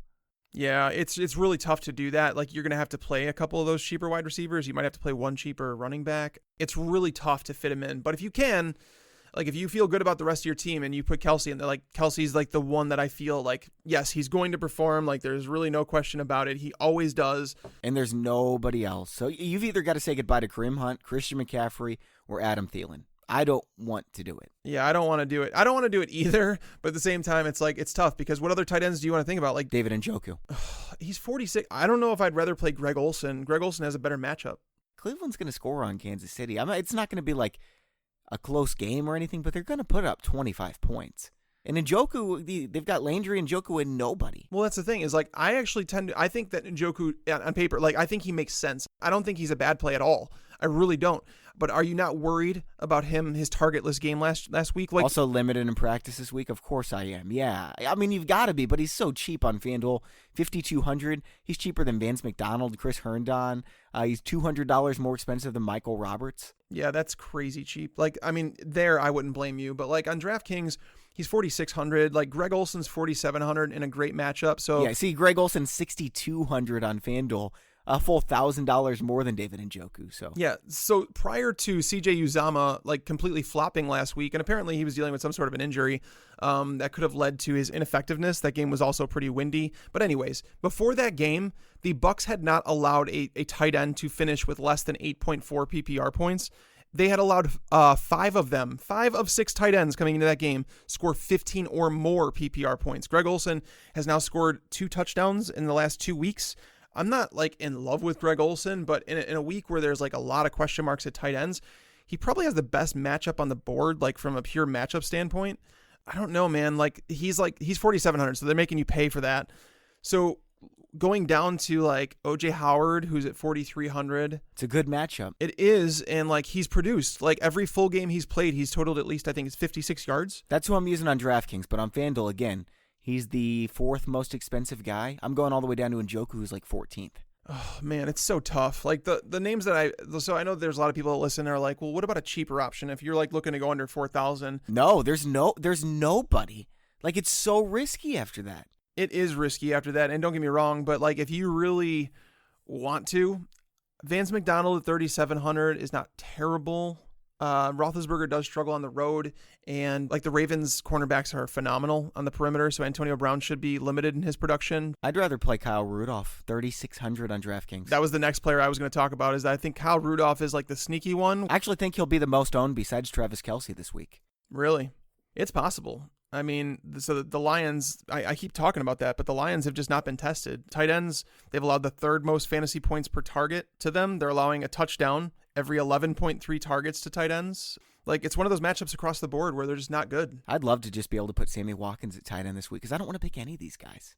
B: Yeah, it's really tough to do that. Like, you're going to have to play a couple of those cheaper wide receivers. You might have to play 1 cheaper running back. It's really tough to fit him in. But if you can, like, if you feel good about the rest of your team and you put Kelsey in there, like, Kelsey's like the one that I feel like, yes, he's going to perform. Like, there's really no question about it. He always does.
A: And there's nobody else. So you've either got to say goodbye to Kareem Hunt, Christian McCaffrey, or Adam Thielen. I don't want to do it.
B: Yeah, I don't want to do it. I don't want to do it either. But at the same time, it's like, it's tough because what other tight ends do you want to think about? Like
A: David Njoku.
B: He's 46. I don't know if I'd rather play Greg Olsen. Greg Olsen has a better matchup.
A: Cleveland's going to score on Kansas City. It's not going to be like a close game or anything, but they're going to put up 25 points. And Njoku, they've got Landry, Njoku, and nobody.
B: Well, that's the thing is like, I actually I think that Njoku on paper, like I think he makes sense. I don't think he's a bad play at all. I really don't. But are you not worried about his targetless game last week? Like,
A: also limited in practice this week? Of course I am. Yeah. I mean, you've got to be, but he's so cheap on FanDuel. $5,200. He's cheaper than Vance McDonald, Chris Herndon. He's $200 more expensive than Michael Roberts.
B: Yeah, that's crazy cheap. Like, I mean, there I wouldn't blame you. But like on DraftKings, he's $4,600. Like Greg Olsen's $4,700 in a great matchup. So
A: yeah, see, Greg Olsen $6,200 on FanDuel. A full $1,000 more than David Njoku. So
B: yeah. So prior to CJ Uzomah like completely flopping last week, and apparently he was dealing with some sort of an injury that could have led to his ineffectiveness. That game was also pretty windy. But anyways, before that game, the Bucs had not allowed a tight end to finish with less than 8.4 PPR points. They had allowed 5 of 6 tight ends coming into that game score 15 or more PPR points. Greg Olsen has now scored 2 touchdowns in the last 2 weeks. I'm not like in love with Greg Olsen, but in a week where there's like a lot of question marks at tight ends, he probably has the best matchup on the board, like from a pure matchup standpoint. I don't know, man. Like he's $4,700, so they're making you pay for that. So going down to like OJ Howard, who's at $4,300.
A: It's a good matchup.
B: It is, and like he's produced like every full game he's played, he's totaled at least I think it's 56 yards.
A: That's who I'm using on DraftKings, but on FanDuel again. He's the 4th most expensive guy. I'm going all the way down to Njoku, who's like 14th.
B: Oh, man, it's so tough. Like the names that so I know there's a lot of people that listen that are like, well, what about a cheaper option if you're like looking to go under 4,000?
A: No, there's nobody. Like it's so risky after that.
B: It is risky after that. And don't get me wrong, but like if you really want to, Vance McDonald at $3,700 is not terrible. Roethlisberger does struggle on the road, and like the Ravens cornerbacks are phenomenal on the perimeter, so Antonio Brown should be limited in his production.
A: I'd rather play Kyle Rudolph, $3,600 on DraftKings.
B: That was the next player I was going to talk about, is that I think Kyle Rudolph is like the sneaky one.
A: I actually think he'll be the most owned besides Travis Kelce this week.
B: Really? It's possible. I mean, so the Lions, I keep talking about that, but the Lions have just not been tested. Tight ends, they've allowed the 3rd most fantasy points per target to them. They're allowing a touchdown every 11.3 targets to tight ends. Like, it's one of those matchups across the board where they're just not good.
A: I'd love to just be able to put Sammy Watkins at tight end this week because I don't want to pick any of these guys.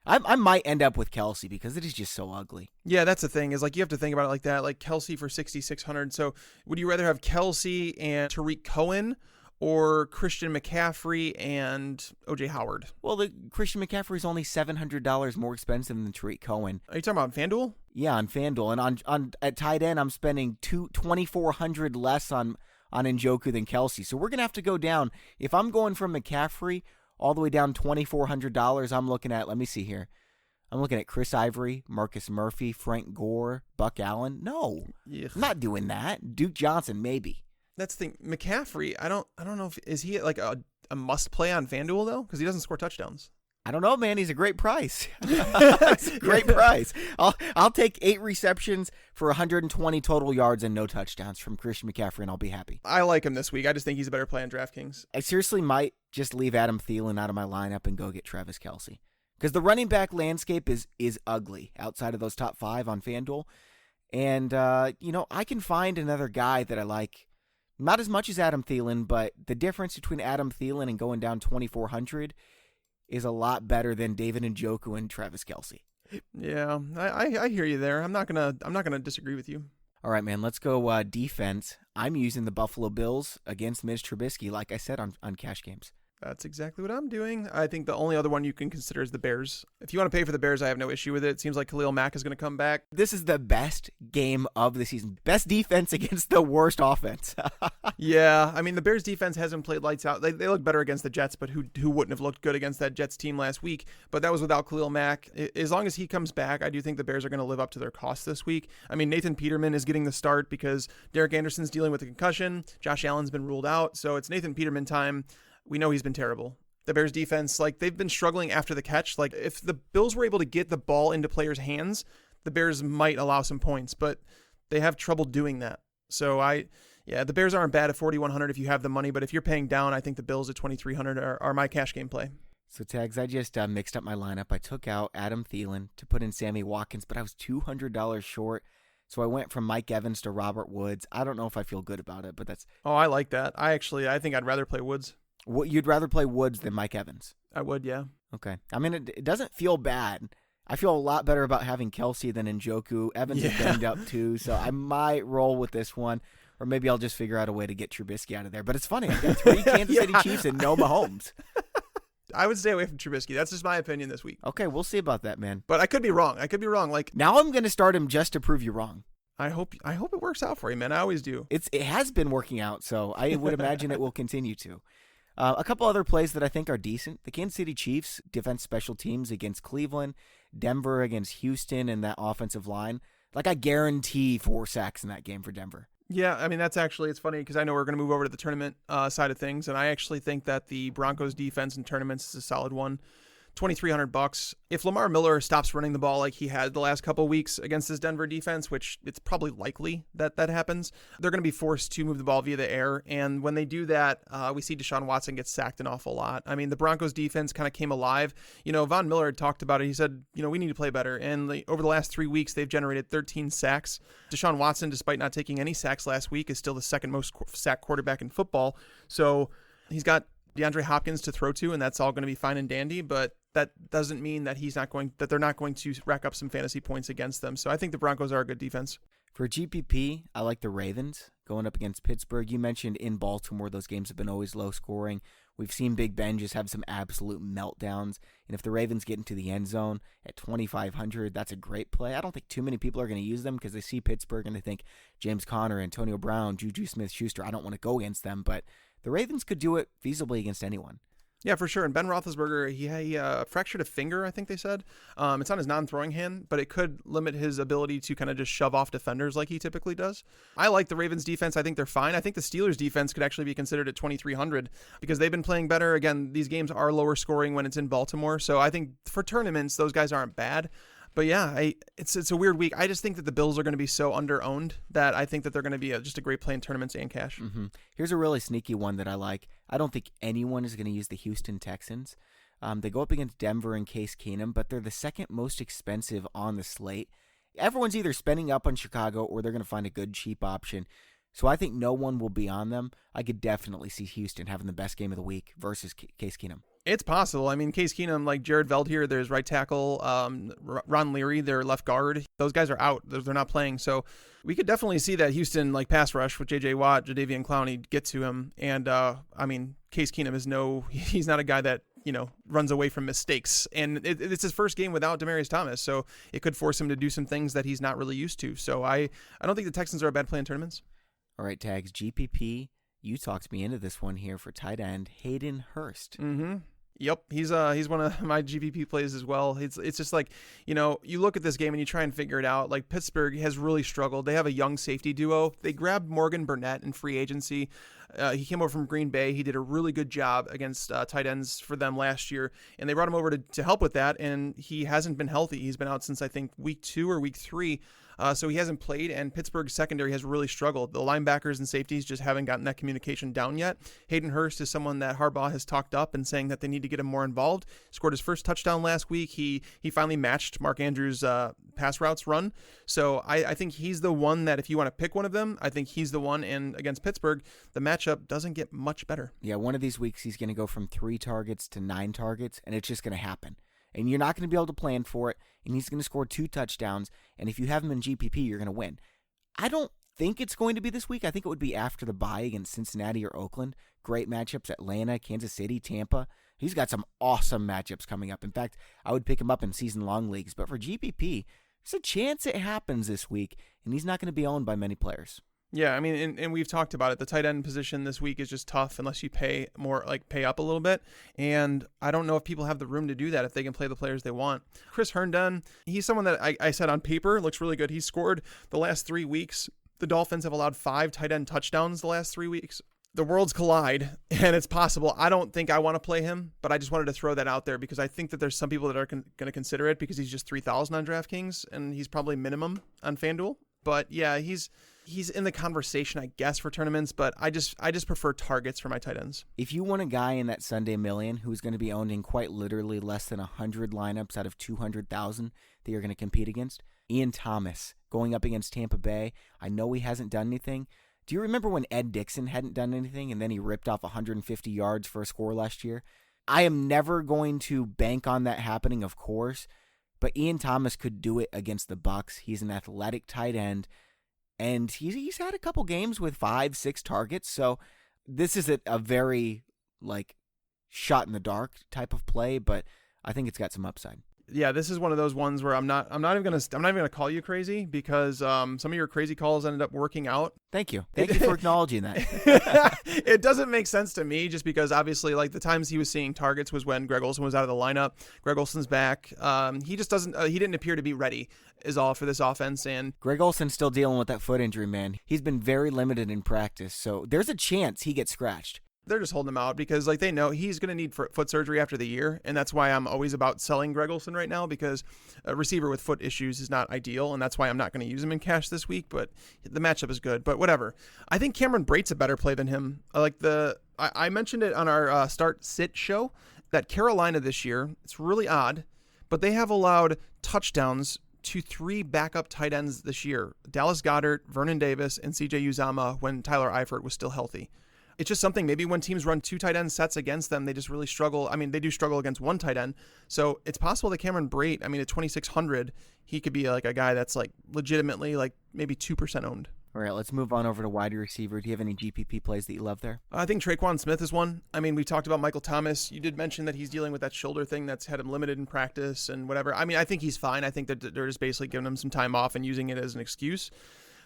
A: I might end up with Kelce because it is just so ugly.
B: Yeah, that's the thing is like you have to think about it like that. Like Kelce for $6,600. So would you rather have Kelce and Tyreek Cohen or Christian McCaffrey and OJ Howard?
A: Well, the Christian McCaffrey is only $700 more expensive than Tyreek Cohen.
B: Are you talking about FanDuel?
A: Yeah, on FanDuel. And on at tight end, I'm spending $2,400 less on Njoku than Kelce. So we're going to have to go down. If I'm going from McCaffrey all the way down $2,400, I'm looking at, let me see here. I'm looking at Chris Ivory, Marcus Murphy, Frank Gore, Buck Allen. No, I'm not doing that. Duke Johnson, maybe.
B: That's the thing. McCaffrey, I don't know is he like a must play on FanDuel though? Because he doesn't score touchdowns.
A: I don't know, man. He's a great price. It's a great price. I'll take 8 receptions for 120 total yards and no touchdowns from Christian McCaffrey, and I'll be happy.
B: I like him this week. I just think he's a better play on DraftKings.
A: I seriously might just leave Adam Thielen out of my lineup and go get Travis Kelce. Because the running back landscape is ugly outside of those top 5 on FanDuel. And, I can find another guy that I like. Not as much as Adam Thielen, but the difference between Adam Thielen and going down 2,400 is a lot better than David Njoku and Travis Kelce.
B: Yeah, I hear you there. I'm not gonna disagree with you.
A: All right, man. Let's go defense. I'm using the Buffalo Bills against Mitch Trubisky, like I said on cash games.
B: That's exactly what I'm doing. I think the only other one you can consider is the Bears. If you want to pay for the Bears, I have no issue with it. It seems like Khalil Mack is going to come back.
A: This is the best game of the season. Best defense against the worst offense.
B: Yeah, I mean, the Bears defense hasn't played lights out. They look better against the Jets, but who wouldn't have looked good against that Jets team last week? But that was without Khalil Mack. As long as he comes back, I do think the Bears are going to live up to their cost this week. I mean, Nathan Peterman is getting the start because Derek Anderson's dealing with a concussion. Josh Allen's been ruled out, so it's Nathan Peterman time. We know he's been terrible. The Bears defense, like they've been struggling after the catch. Like if the Bills were able to get the ball into players' hands, the Bears might allow some points, but they have trouble doing that. So Yeah, the Bears aren't bad at 4,100 if you have the money, but if you're paying down, I think the Bills at 2,300 are my cash game play.
A: So, Tags, I just mixed up my lineup. I took out Adam Thielen to put in Sammy Watkins, but I was $200 short. So I went from Mike Evans to Robert Woods. I don't know if I feel good about it, but that's...
B: Oh, I like that. I think I'd rather play Woods.
A: What, you'd rather play Woods than Mike Evans?
B: I would, yeah.
A: Okay. I mean, it doesn't feel bad. I feel a lot better about having Kelsey than Njoku. Evans is banged up too, so I might roll with this one. Or maybe I'll just figure out a way to get Trubisky out of there. But it's funny. I got 3 Kansas City Chiefs and no Mahomes.
B: I would stay away from Trubisky. That's just my opinion this week.
A: Okay, we'll see about that, man.
B: But I could be wrong. Like,
A: now I'm going to start him just to prove you wrong.
B: I hope it works out for you, man. I always do.
A: It has been working out, so I would imagine it will continue to. A couple other plays that I think are decent. The Kansas City Chiefs defense special teams against Cleveland, Denver against Houston, and that offensive line. Like, I guarantee 4 sacks in that game for Denver.
B: Yeah, I mean, it's funny because I know we're going to move over to the tournament side of things, and I actually think that the Broncos defense in tournaments is a solid one. $2,300. If Lamar Miller stops running the ball like he had the last couple of weeks against this Denver defense, which it's probably likely that happens, they're going to be forced to move the ball via the air. And when they do that, we see Deshaun Watson get sacked an awful lot. I mean, the Broncos defense kind of came alive. Von Miller had talked about it. He said, we need to play better. And over the last 3 weeks, they've generated 13 sacks. Deshaun Watson, despite not taking any sacks last week, is still the second most sack quarterback in football. So he's got DeAndre Hopkins to throw to, and that's all going to be fine and dandy, but that doesn't mean that they're not going to rack up some fantasy points against them. So I think the Broncos are a good defense.
A: For GPP, I like the Ravens going up against Pittsburgh. You mentioned in Baltimore, those games have been always low scoring. We've seen Big Ben just have some absolute meltdowns. And if the Ravens get into the end zone at 2,500, that's a great play. I don't think too many people are going to use them because they see Pittsburgh and they think James Conner, Antonio Brown, Juju Smith-Schuster. I don't want to go against them, but the Ravens could do it feasibly against anyone.
B: Yeah, for sure. And Ben Roethlisberger, he fractured a finger, I think they said. It's on his non-throwing hand, but it could limit his ability to kind of just shove off defenders like he typically does. I like the Ravens defense. I think they're fine. I think the Steelers defense could actually be considered at 2,300 because they've been playing better. Again, these games are lower scoring when it's in Baltimore. So I think for tournaments, those guys aren't bad. But yeah, it's a weird week. I just think that the Bills are going to be so under-owned that I think that they're going to be just a great play in tournaments and cash.
A: Mm-hmm. Here's a really sneaky one that I like. I don't think anyone is going to use the Houston Texans. They go up against Denver and Case Keenum, but they're the second most expensive on the slate. Everyone's either spending up on Chicago or they're going to find a good cheap option. So I think no one will be on them. I could definitely see Houston having the best game of the week versus Case Keenum.
B: It's possible. I mean, Case Keenum, like Jared Veldheer, there's right tackle, Ron Leary, their left guard. Those guys are out. They're not playing. So we could definitely see that Houston pass rush with J.J. Watt, Jadeveon Clowney get to him. And, Case Keenum he's not a guy that, runs away from mistakes. And it's his first game without Demaryius Thomas. So it could force him to do some things that he's not really used to. So I don't think the Texans are a bad play in tournaments.
A: All right, Tags, GPP. You talked me into this one here for tight end Hayden Hurst.
B: Mm-hmm. Yep, he's one of my GPP plays as well. It's just like, you look at this game and you try and figure it out. Like Pittsburgh has really struggled. They have a young safety duo. They grabbed Morgan Burnett in free agency. He came over from Green Bay. He did a really good job against tight ends for them last year, and they brought him over to help with that, and he hasn't been healthy. He's been out since, I think, week 2 or week 3. So he hasn't played, and Pittsburgh's secondary has really struggled. The linebackers and safeties just haven't gotten that communication down yet. Hayden Hurst is someone that Harbaugh has talked up and saying that they need to get him more involved. Scored his first touchdown last week. He finally matched Mark Andrews' pass routes run. So I think he's the one that if you want to pick one of them, I think he's the one. And against Pittsburgh, the matchup doesn't get much better.
A: Yeah, one of these weeks he's going to go from 3 targets to 9 targets, and it's just going to happen. And you're not going to be able to plan for it, and he's going to score 2 touchdowns, and if you have him in GPP, you're going to win. I don't think it's going to be this week. I think it would be after the bye against Cincinnati or Oakland. Great matchups, Atlanta, Kansas City, Tampa. He's got some awesome matchups coming up. In fact, I would pick him up in season-long leagues, but for GPP, there's a chance it happens this week, and he's not going to be owned by many players.
B: Yeah, I mean, and we've talked about it. The tight end position this week is just tough unless you pay up a little bit. And I don't know if people have the room to do that if they can play the players they want. Chris Herndon, he's someone that I said on paper looks really good. He scored the last 3 weeks. The Dolphins have allowed 5 tight end touchdowns the last 3 weeks. The worlds collide, and it's possible. I don't think I want to play him, but I just wanted to throw that out there because I think that there's some people that are going to consider it because he's just $3,000 on DraftKings, and he's probably minimum on FanDuel. But yeah, he's He's in the conversation, I guess, for tournaments, but I just prefer targets for my tight ends.
A: If you want a guy in that Sunday million who's going to be owned in quite literally less than 100 lineups out of 200,000 that you're going to compete against, Ian Thomas going up against Tampa Bay. I know he hasn't done anything. Do you remember when Ed Dixon hadn't done anything and then he ripped off 150 yards for a score last year? I am never going to bank on that happening, of course, but Ian Thomas could do it against the Bucs. He's an athletic tight end, and he's had a couple games with 5-6 targets, so this is a very, shot in the dark type of play, but I think it's got some upside.
B: Yeah, this is one of those ones where I'm not even gonna call you crazy because some of your crazy calls ended up working out.
A: Thank you for acknowledging that.
B: It doesn't make sense to me just because obviously the times he was seeing targets was when Greg Olsen was out of the lineup. Greg Olsen's back. He just doesn't. He didn't appear to be ready. Is all for this offense. And
A: Greg Olsen's still dealing with that foot injury, man. He's been very limited in practice, so there's a chance he gets scratched.
B: They're just holding him out because they know he's going to need foot surgery after the year, and that's why I'm always about selling Greg Olsen right now because a receiver with foot issues is not ideal, and that's why I'm not going to use him in cash this week, but the matchup is good. But whatever. I think Cameron Brate's a better play than him. I mentioned it on our start-sit show that Carolina this year, it's really odd, but they have allowed touchdowns to 3 backup tight ends this year, Dallas Goedert, Vernon Davis, and CJ Uzomah when Tyler Eifert was still healthy. It's just something, maybe when teams run 2 tight end sets against them, they just really struggle. I mean, they do struggle against 1 tight end. So it's possible that Cameron Brate, at 2,600, he could be a guy that's legitimately maybe 2% owned.
A: All right, let's move on over to wide receiver. Do you have any GPP plays that you love there?
B: I think Traquan Smith is one. We talked about Michael Thomas. You did mention that he's dealing with that shoulder thing that's had him limited in practice and whatever. I think he's fine. I think that they're just basically giving him some time off and using it as an excuse.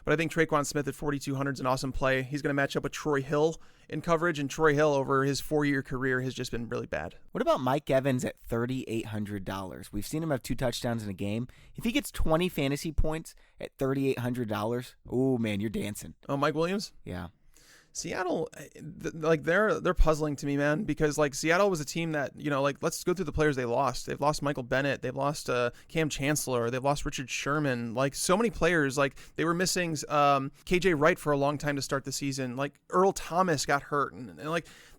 B: But I think Traquan Smith at 4,200 is an awesome play. He's going to match up with Troy Hill in coverage, and Troy Hill over his 4-year career has just been really bad.
A: What about Mike Evans at $3,800? We've seen him have 2 touchdowns in a game. If he gets 20 fantasy points at $3,800, oh man, you're dancing.
B: Oh, Mike Williams?
A: Yeah.
B: Seattle, they're puzzling to me, man, because Seattle was a team that, let's go through the players they lost. They've lost Michael Bennett. They've lost Cam Chancellor. They've lost Richard Sherman. So many players, they were missing KJ Wright for a long time to start the season. Earl Thomas got hurt. And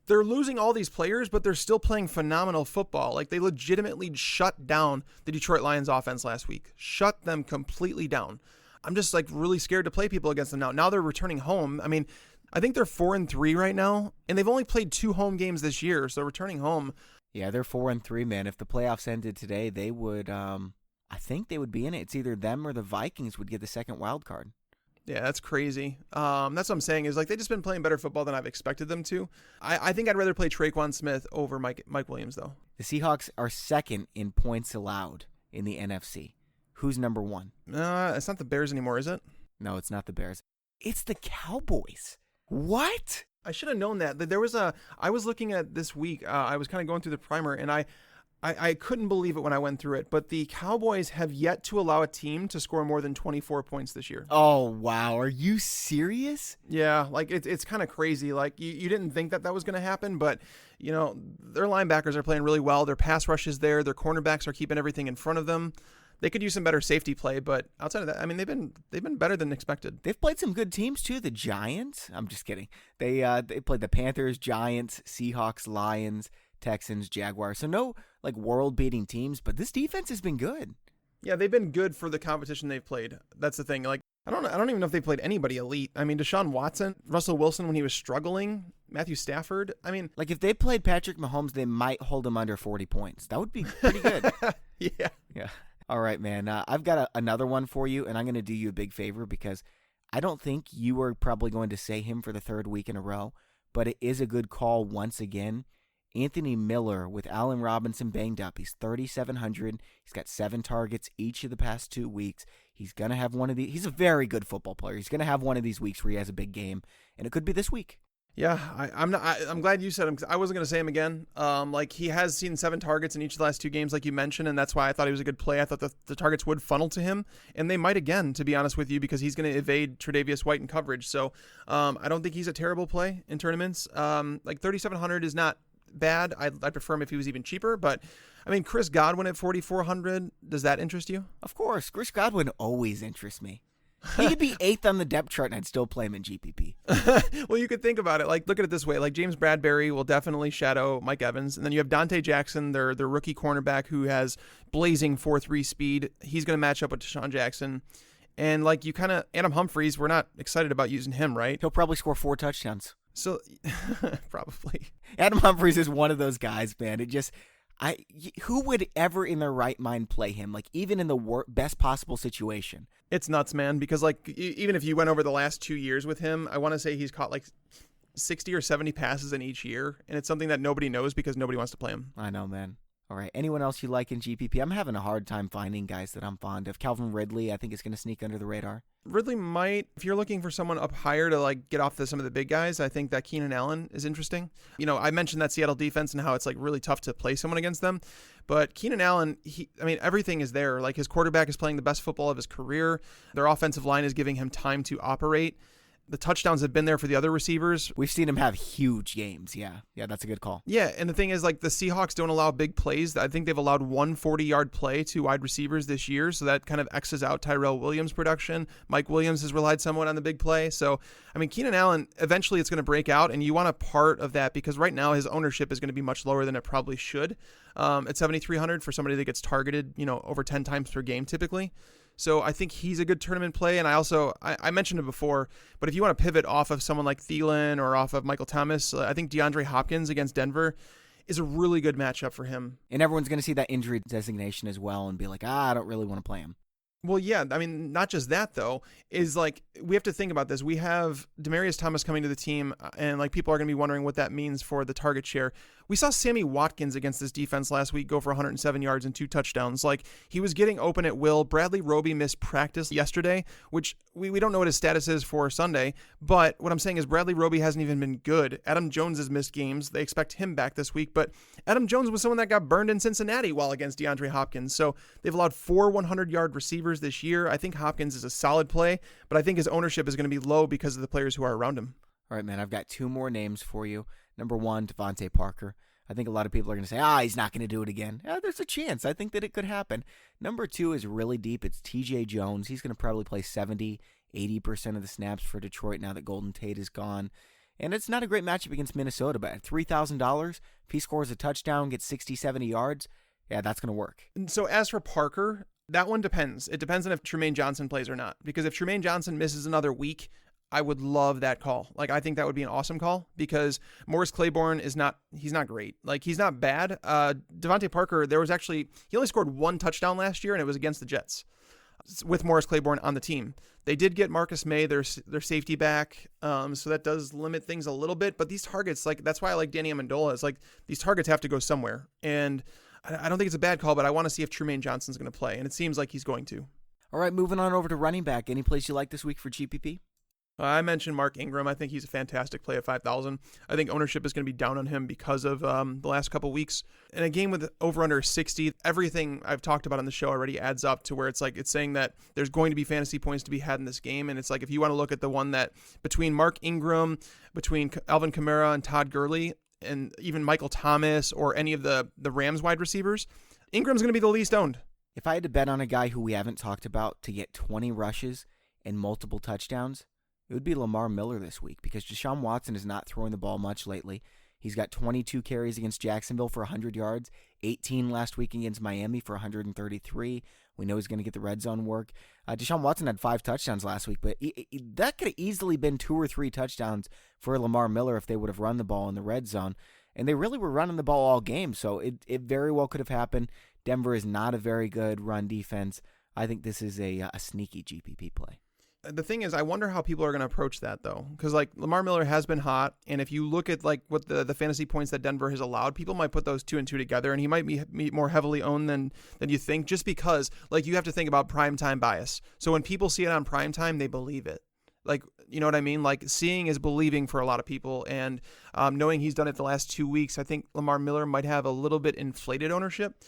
B: they're losing all these players, but they're still playing phenomenal football. They legitimately shut down the Detroit Lions offense last week. Shut them completely down. I'm just really scared to play people against them now. Now they're returning home. I think they're 4-3 right now, and they've only played 2 home games this year, so returning home.
A: Yeah, they're 4-3, man. If the playoffs ended today, they would, I think they would be in it. It's either them or the Vikings would get the second wild card.
B: Yeah, that's crazy. That's what I'm saying is they've just been playing better football than I've expected them to. I think I'd rather play Traquan Smith over Mike Williams, though.
A: The Seahawks are second in points allowed in the NFC. Who's number 1?
B: It's not the Bears anymore, is it?
A: No, it's not the Bears. It's the Cowboys. What?
B: I should have known that. I was looking at this week. I was kind of going through the primer, and I couldn't believe it when I went through it. But the Cowboys have yet to allow a team to score more than 24 points this year.
A: Oh, wow. Are you serious?
B: Yeah, it's kind of crazy. You didn't think that was going to happen, but their linebackers are playing really well. Their pass rush is there. Their cornerbacks are keeping everything in front of them. They could use some better safety play, but outside of that, they've been better than expected.
A: They've played some good teams too. The Giants. I'm just kidding. They played the Panthers, Giants, Seahawks, Lions, Texans, Jaguars. So no world-beating teams, but this defense has been good.
B: Yeah, they've been good for the competition they've played. That's the thing. I don't even know if they played anybody elite. Deshaun Watson, Russell Wilson when he was struggling, Matthew Stafford.
A: If they played Patrick Mahomes, they might hold him under 40 points. That would be pretty good.
B: Yeah.
A: All right, man. I've got another one for you, and I'm going to do you a big favor because I don't think you are probably going to say him for the 3rd week in a row, but it is a good call once again. Anthony Miller with Allen Robinson banged up. He's 3,700. He's got 7 targets each of the past 2 weeks. He's going to have one of these. He's a very good football player. He's going to have one of these weeks where he has a big game, and it could be this week.
B: Yeah, I'm glad you said him because I wasn't going to say him again. He has seen 7 targets in each of the last 2 games, like you mentioned, and that's why I thought he was a good play. I thought the targets would funnel to him, and they might again, to be honest with you, because he's going to evade Tre'Davious White in coverage. So I don't think he's a terrible play in tournaments. 3,700 is not bad. I'd prefer him if he was even cheaper, but Chris Godwin at 4,400, does that interest you?
A: Of course. Chris Godwin always interests me. He could be 8th on the depth chart and I'd still play him in GPP.
B: Well, you could think about it. Like, look at it this way. Like, James Bradbury will definitely shadow Mike Evans. And then you have Dante Jackson, their rookie cornerback, who has blazing 4.3 speed. He's going to match up with Deshaun Jackson. And, like, Adam Humphries, we're not excited about using him, right?
A: He'll probably score 4 touchdowns.
B: So, probably.
A: Adam Humphries is one of those guys, man. Who would ever in their right mind play him? Like, even in the best possible situation.
B: It's nuts, man, because, like, even if you went over the last 2 years with him, I want to say he's caught, like, 60 or 70 passes in each year, and it's something that nobody knows because nobody wants to play him.
A: I know, man. All right, anyone else you like in GPP? I'm having a hard time finding guys that I'm fond of. Calvin Ridley, I think, is going to sneak under the radar.
B: Ridley might, if you're looking for someone up higher to, like, get off some of the big guys, I think that Keenan Allen is interesting. You know, I mentioned that Seattle defense and how it's, like, really tough to play someone against them. But Keenan Allen, everything is there. Like, his quarterback is playing the best football of his career. Their offensive line is giving him time to operate. The touchdowns have been there for the other receivers.
A: We've seen him have huge games. Yeah, that's a good call.
B: Yeah, and the thing is, like, the Seahawks don't allow big plays. I think they've allowed one 40-yard play to wide receivers this year, so that kind of X's out Tyrell Williams' production. Mike Williams has relied somewhat on the big play. So, Keenan Allen, eventually it's going to break out, and you want a part of that because right now his ownership is going to be much lower than it probably should. At 7,300 for somebody that gets targeted, over 10 times per game typically. So I think he's a good tournament play. And I mentioned it before, but if you want to pivot off of someone like Thielen or off of Michael Thomas, I think DeAndre Hopkins against Denver is a really good matchup for him.
A: And everyone's going to see that injury designation as well and be like, I don't really want to play him.
B: Well, yeah, not just that, though, is like we have to think about this. We have Demaryius Thomas coming to the team, and like people are going to be wondering what that means for the target share. We saw Sammy Watkins against this defense last week go for 107 yards and 2 touchdowns. Like, he was getting open at will. Bradley Roby missed practice yesterday, which we don't know what his status is for Sunday. But what I'm saying is Bradley Roby hasn't even been good. Adam Jones has missed games. They expect him back this week. But Adam Jones was someone that got burned in Cincinnati while against DeAndre Hopkins. So they've allowed 4 100-yard receivers this year. I think Hopkins is a solid play, but I think his ownership is going to be low because of the players who are around him.
A: All right, man, I've got 2 more names for you. Number 1, Davante Parker. I think a lot of people are going to say, he's not going to do it again. Yeah, there's a chance. I think that it could happen. Number 2 is really deep. It's TJ Jones. He's going to probably play 70, 80% of the snaps for Detroit now that Golden Tate is gone. And it's not a great matchup against Minnesota, but at $3,000, if he scores a touchdown, gets 60, 70 yards, yeah, that's going to work.
B: And so as for Parker, that one depends. It depends on if Tremaine Johnson plays or not. Because if Tremaine Johnson misses another week, I would love that call. Like, I think that would be an awesome call because Morris Claiborne he's not great. Like, he's not bad. Davante Parker, he only scored 1 touchdown last year, and it was against the Jets with Morris Claiborne on the team. They did get Marcus May, their safety back, so that does limit things a little bit. But these targets, like, that's why I like Danny Amendola. It's like these targets have to go somewhere. And I don't think it's a bad call, but I want to see if Tremaine Johnson's going to play, and it seems like he's going to.
A: All right, moving on over to running back. Any place you like this week for GPP?
B: I mentioned Mark Ingram. I think he's a fantastic play at 5,000. I think ownership is going to be down on him because of the last couple weeks. In a game with over-under 60, everything I've talked about on the show already adds up to where it's saying that there's going to be fantasy points to be had in this game. And it's like if you want to look at the one that between Mark Ingram, between Alvin Kamara and Todd Gurley, and even Michael Thomas or any of the Rams wide receivers, Ingram's going to be the least owned.
A: If I had to bet on a guy who we haven't talked about to get 20 rushes and multiple touchdowns, it would be Lamar Miller this week because Deshaun Watson is not throwing the ball much lately. He's got 22 carries against Jacksonville for 100 yards, 18 last week against Miami for 133. We know he's going to get the red zone work. Deshaun Watson had 5 touchdowns last week, but that could have easily been 2 or 3 touchdowns for Lamar Miller if they would have run the ball in the red zone. And they really were running the ball all game, so it very well could have happened. Denver is not a very good run defense. I think this is a sneaky GPP play.
B: The thing is, I wonder how people are going to approach that, though, because like Lamar Miller has been hot, and if you look at like what the fantasy points that Denver has allowed, people might put those 2 and 2 together, and he might be more heavily owned than you think, just because like you have to think about primetime bias. So when people see it on primetime, they believe it. Like, you know what I mean? Like, seeing is believing for a lot of people, and knowing he's done it the last 2 weeks, I think Lamar Miller might have a little bit inflated ownership.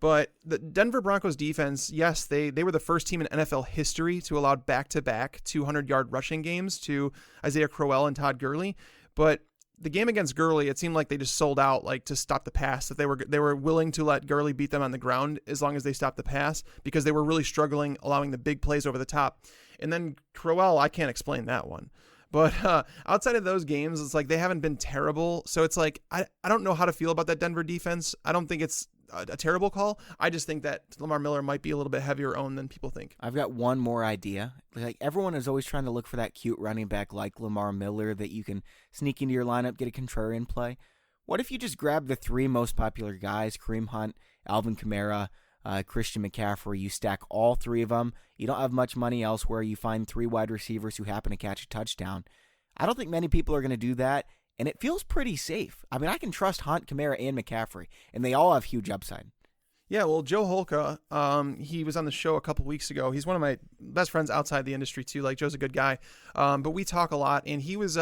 B: But the Denver Broncos defense, yes, they were the first team in NFL history to allow back-to-back 200-yard rushing games to Isaiah Crowell and Todd Gurley. But the game against Gurley, it seemed like they just sold out, like to stop the pass. That they were willing to let Gurley beat them on the ground as long as they stopped the pass because they were really struggling allowing the big plays over the top. And then Crowell, I can't explain that one. But outside of those games, it's like they haven't been terrible. So it's like I don't know how to feel about that Denver defense. I don't think it's a terrible call. I just think that Lamar Miller might be a little bit heavier owned than people think.
A: I've got one more idea. Like everyone is always trying to look for that cute running back like Lamar Miller that you can sneak into your lineup, get a contrarian play. What if you just grab the 3 most popular guys, Kareem Hunt, Alvin Kamara, Christian McCaffrey, you stack all 3 of them. You don't have much money elsewhere. You find 3 wide receivers who happen to catch a touchdown. I don't think many people are going to do that, and it feels pretty safe. I mean, I can trust Hunt, Kamara, and McCaffrey, and they all have huge upside.
B: Yeah, well, Joe Holka, he was on the show a couple weeks ago. He's one of my best friends outside the industry too. Like, Joe's a good guy, but we talk a lot. And he was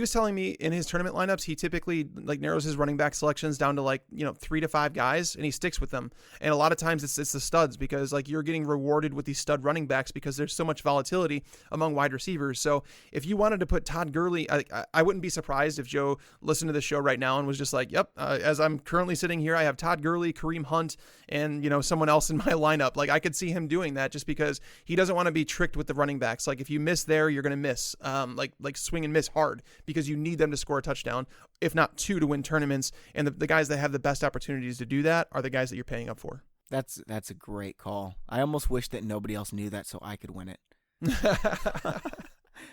B: telling me in his tournament lineups, he typically like narrows his running back selections down to like 3 to 5 guys, and he sticks with them. And a lot of times it's the studs, because like you're getting rewarded with these stud running backs because there's so much volatility among wide receivers. So if you wanted to put Todd Gurley, I wouldn't be surprised if Joe listened to the show right now and was just like, "Yep, as I'm currently sitting here, I have Todd Gurley, Kareem Hunt, and someone else in my lineup." Like, I could see him doing that just because he doesn't want to be tricked with the running backs. Like, if you miss there, you're going to miss, like swing and miss hard, because you need them to score a touchdown, if not 2, to win tournaments. And the guys that have the best opportunities to do that are the guys that you're paying up for.
A: That's a great call. I almost wish that nobody else knew that so I could win it.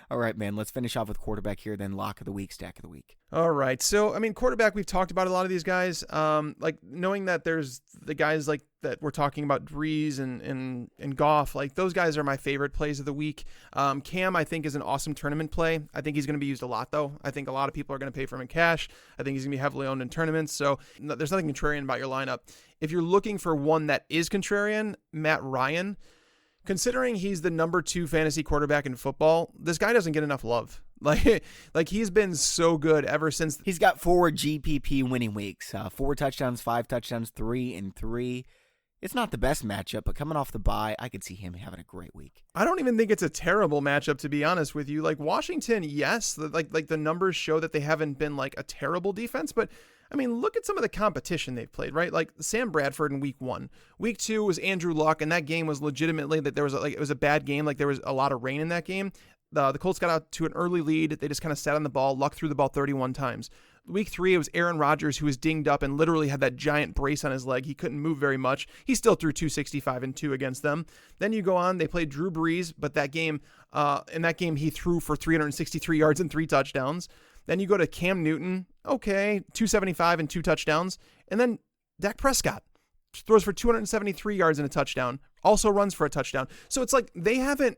A: All right, man, let's finish off with quarterback here, then lock of the week, stack of the week.
B: All right. So, I mean, quarterback, we've talked about a lot of these guys. Like, knowing that there's the guys like that we're talking about, Breeze and Goff, like those guys are my favorite plays of the week. Cam, I think, is an awesome tournament play. I think he's going to be used a lot, though. I think a lot of people are going to pay for him in cash. I think he's going to be heavily owned in tournaments. So there's nothing contrarian about your lineup. If you're looking for one that is contrarian, Matt Ryan. Considering he's the number 2 fantasy quarterback in football, this guy doesn't get enough love. Like he's been so good ever since.
A: He's got 4 GPP winning weeks, 4 touchdowns, 5 touchdowns, 3 and 3. It's not the best matchup, but coming off the bye, I could see him having a great week.
B: I don't even think it's a terrible matchup, to be honest with you. Like, Washington, yes, like the numbers show that they haven't been like a terrible defense, but I mean, look at some of the competition they've played, right? Like Sam Bradford in week 1. Week 2 was Andrew Luck, and that game was legitimately that there was it was a bad game. Like, there was a lot of rain in that game. The Colts got out to an early lead. They just kind of sat on the ball. Luck threw the ball 31 times. Week 3, it was Aaron Rodgers, who was dinged up and literally had that giant brace on his leg. He couldn't move very much. He still threw 265 and 2 against them. Then you go on, they played Drew Brees, but in that game, he threw for 363 yards and 3 touchdowns. Then you go to Cam Newton, okay, 275 and 2 touchdowns. And then Dak Prescott throws for 273 yards and a touchdown, also runs for a touchdown. So it's like they haven't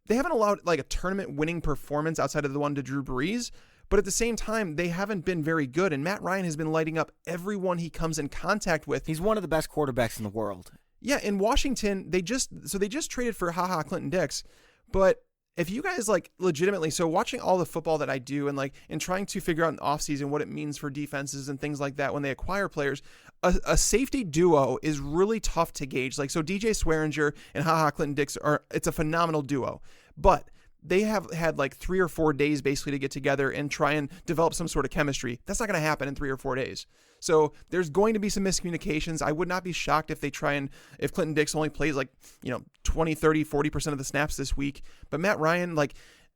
B: allowed like a tournament winning performance outside of the one to Drew Brees, but at the same time, they haven't been very good. And Matt Ryan has been lighting up everyone he comes in contact with.
A: He's one of the best quarterbacks in the world.
B: Yeah, in Washington, they just traded for Clinton Dix, but if you guys like legitimately, so watching all the football that I do and trying to figure out in offseason what it means for defenses and things like that when they acquire players, a safety duo is really tough to gauge. Like, so DJ Swearinger and Clinton Dix it's a phenomenal duo, but they have had like 3 or 4 days basically to get together and try and develop some sort of chemistry. That's not going to happen in 3 or 4 days. So there's going to be some miscommunications. I would not be shocked if if Clinton Dix only plays 20, 30, 40% of the snaps this week. But Matt Ryan,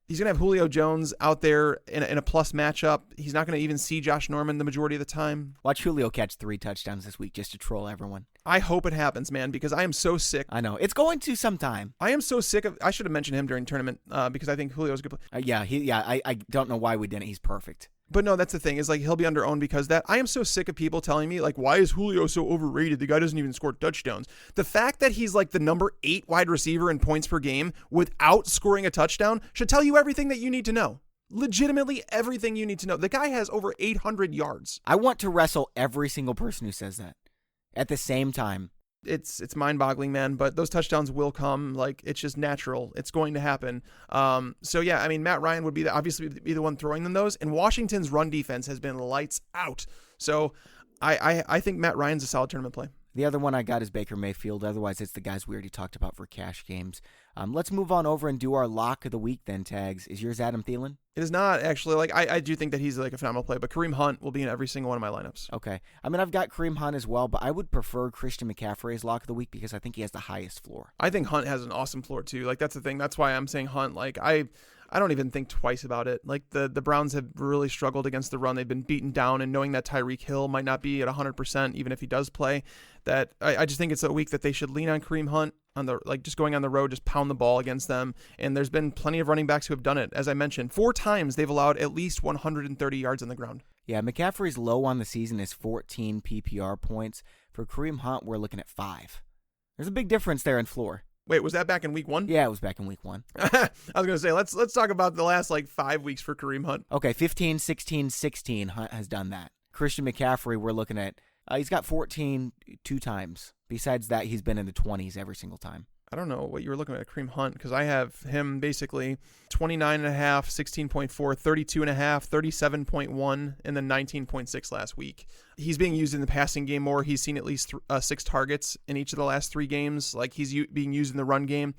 B: he's going to have Julio Jones out there in a plus matchup. He's not going to even see Josh Norman the majority of the time.
A: Watch Julio catch 3 touchdowns this week just to troll everyone.
B: I hope it happens, man, because I am so sick.
A: I know. It's going to sometime.
B: I am so sick of... I should have mentioned him during tournament because I think Julio's a good player.
A: I don't know why we didn't. He's perfect.
B: But no, that's the thing, is he'll be under owned because that. I am so sick of people telling me why is Julio so overrated? The guy doesn't even score touchdowns. The fact that he's the number 8 wide receiver in points per game without scoring a touchdown should tell you everything that you need to know. Legitimately everything you need to know. The guy has over 800 yards.
A: I want to wrestle every single person who says that at the same time.
B: It's mind-boggling, man, but those touchdowns will come. It's just natural. It's going to happen. So yeah, I mean, Matt Ryan would obviously be the one throwing them those, and Washington's run defense has been lights out. So I think Matt Ryan's a solid tournament play.
A: The other one I got is Baker Mayfield. Otherwise, it's the guys we already talked about for cash games. Let's move on over and do our lock of the week then, Tags. Is yours Adam Thielen?
B: It is not, actually. Like, I do think that he's like a phenomenal play, but Kareem Hunt will be in every single one of my lineups.
A: Okay. I mean, I've got Kareem Hunt as well, but I would prefer Christian McCaffrey as lock of the week because I think he has the highest floor.
B: I think Hunt has an awesome floor, too. Like, that's the thing. That's why I'm saying Hunt. Like, I don't even think twice about it. Like, the Browns have really struggled against the run. They've been beaten down, and knowing that Tyreek Hill might not be at 100%, even if he does play, that I just think it's a week that they should lean on Kareem Hunt on the, like, just going on the road, just pound the ball against them. And there's been plenty of running backs who have done it. As I mentioned, 4 times they've allowed at least 130 yards on the ground.
A: Yeah, McCaffrey's low on the season is 14 PPR points. For Kareem Hunt, we're looking at 5. There's a big difference there in floor.
B: Wait, was that back in week 1?
A: Yeah, it was back in week 1.
B: I was going to say, let's talk about the last, 5 weeks for Kareem Hunt.
A: Okay, 15, 16, 16, Hunt has done that. Christian McCaffrey, we're looking at, he's got 14 2 times. Besides that, he's been in the 20s every single time.
B: I don't know what you were looking at Kareem Hunt, because I have him basically 29.5, 16.4, 32.5, 37.1, and then 19.6 last week. He's being used in the passing game more. He's seen at least 6 targets in each of the last 3 games. Like, he's being used in the run game.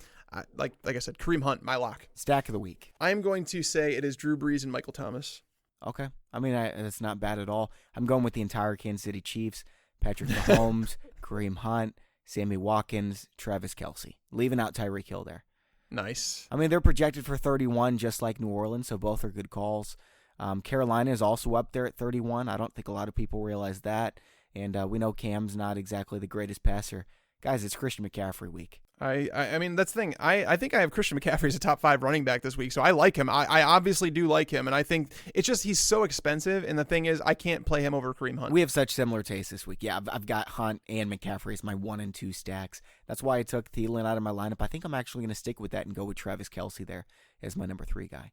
B: Like I said, Kareem Hunt, my lock.
A: Stack of the week.
B: I'm going to say it is Drew Brees and Michael Thomas.
A: Okay. I mean, that's not bad at all. I'm going with the entire Kansas City Chiefs. Patrick Mahomes, Kareem Hunt, Sammy Watkins, Travis Kelce. Leaving out Tyreek Hill there.
B: Nice.
A: I mean, they're projected for 31 just like New Orleans, so both are good calls. Carolina is also up there at 31. I don't think a lot of people realize that. And we know Cam's not exactly the greatest passer. Guys, it's Christian McCaffrey week.
B: I mean, that's the thing. I think I have Christian McCaffrey as a top 5 running back this week, so I like him. I obviously do like him, and I think it's just he's so expensive, and the thing is I can't play him over Kareem Hunt.
A: We have such similar tastes this week. Yeah, I've got Hunt and McCaffrey as my 1 and 2 stacks. That's why I took Thielen out of my lineup. I think I'm actually going to stick with that and go with Travis Kelce there as my number 3 guy.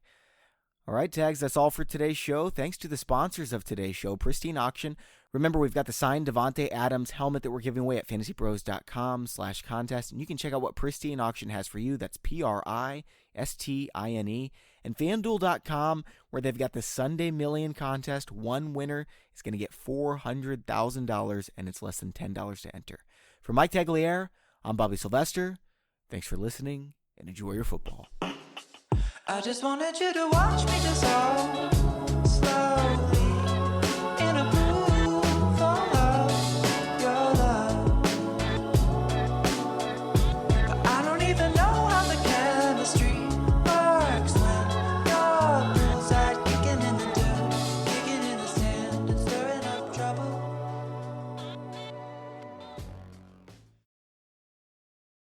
A: All right, Tags, that's all for today's show. Thanks to the sponsors of today's show, Pristine Auction. Remember, we've got the signed Davante Adams helmet that we're giving away at fantasybros.com/contest, and you can check out what Pristine Auction has for you. That's PRISTINE. And FanDuel.com, where they've got the Sunday Million contest. One winner is going to get $400,000, and it's less than $10 to enter. For Mike Tagliere, I'm Bobby Sylvester. Thanks for listening, and enjoy your football.
C: I just wanted you to watch me dissolve slow.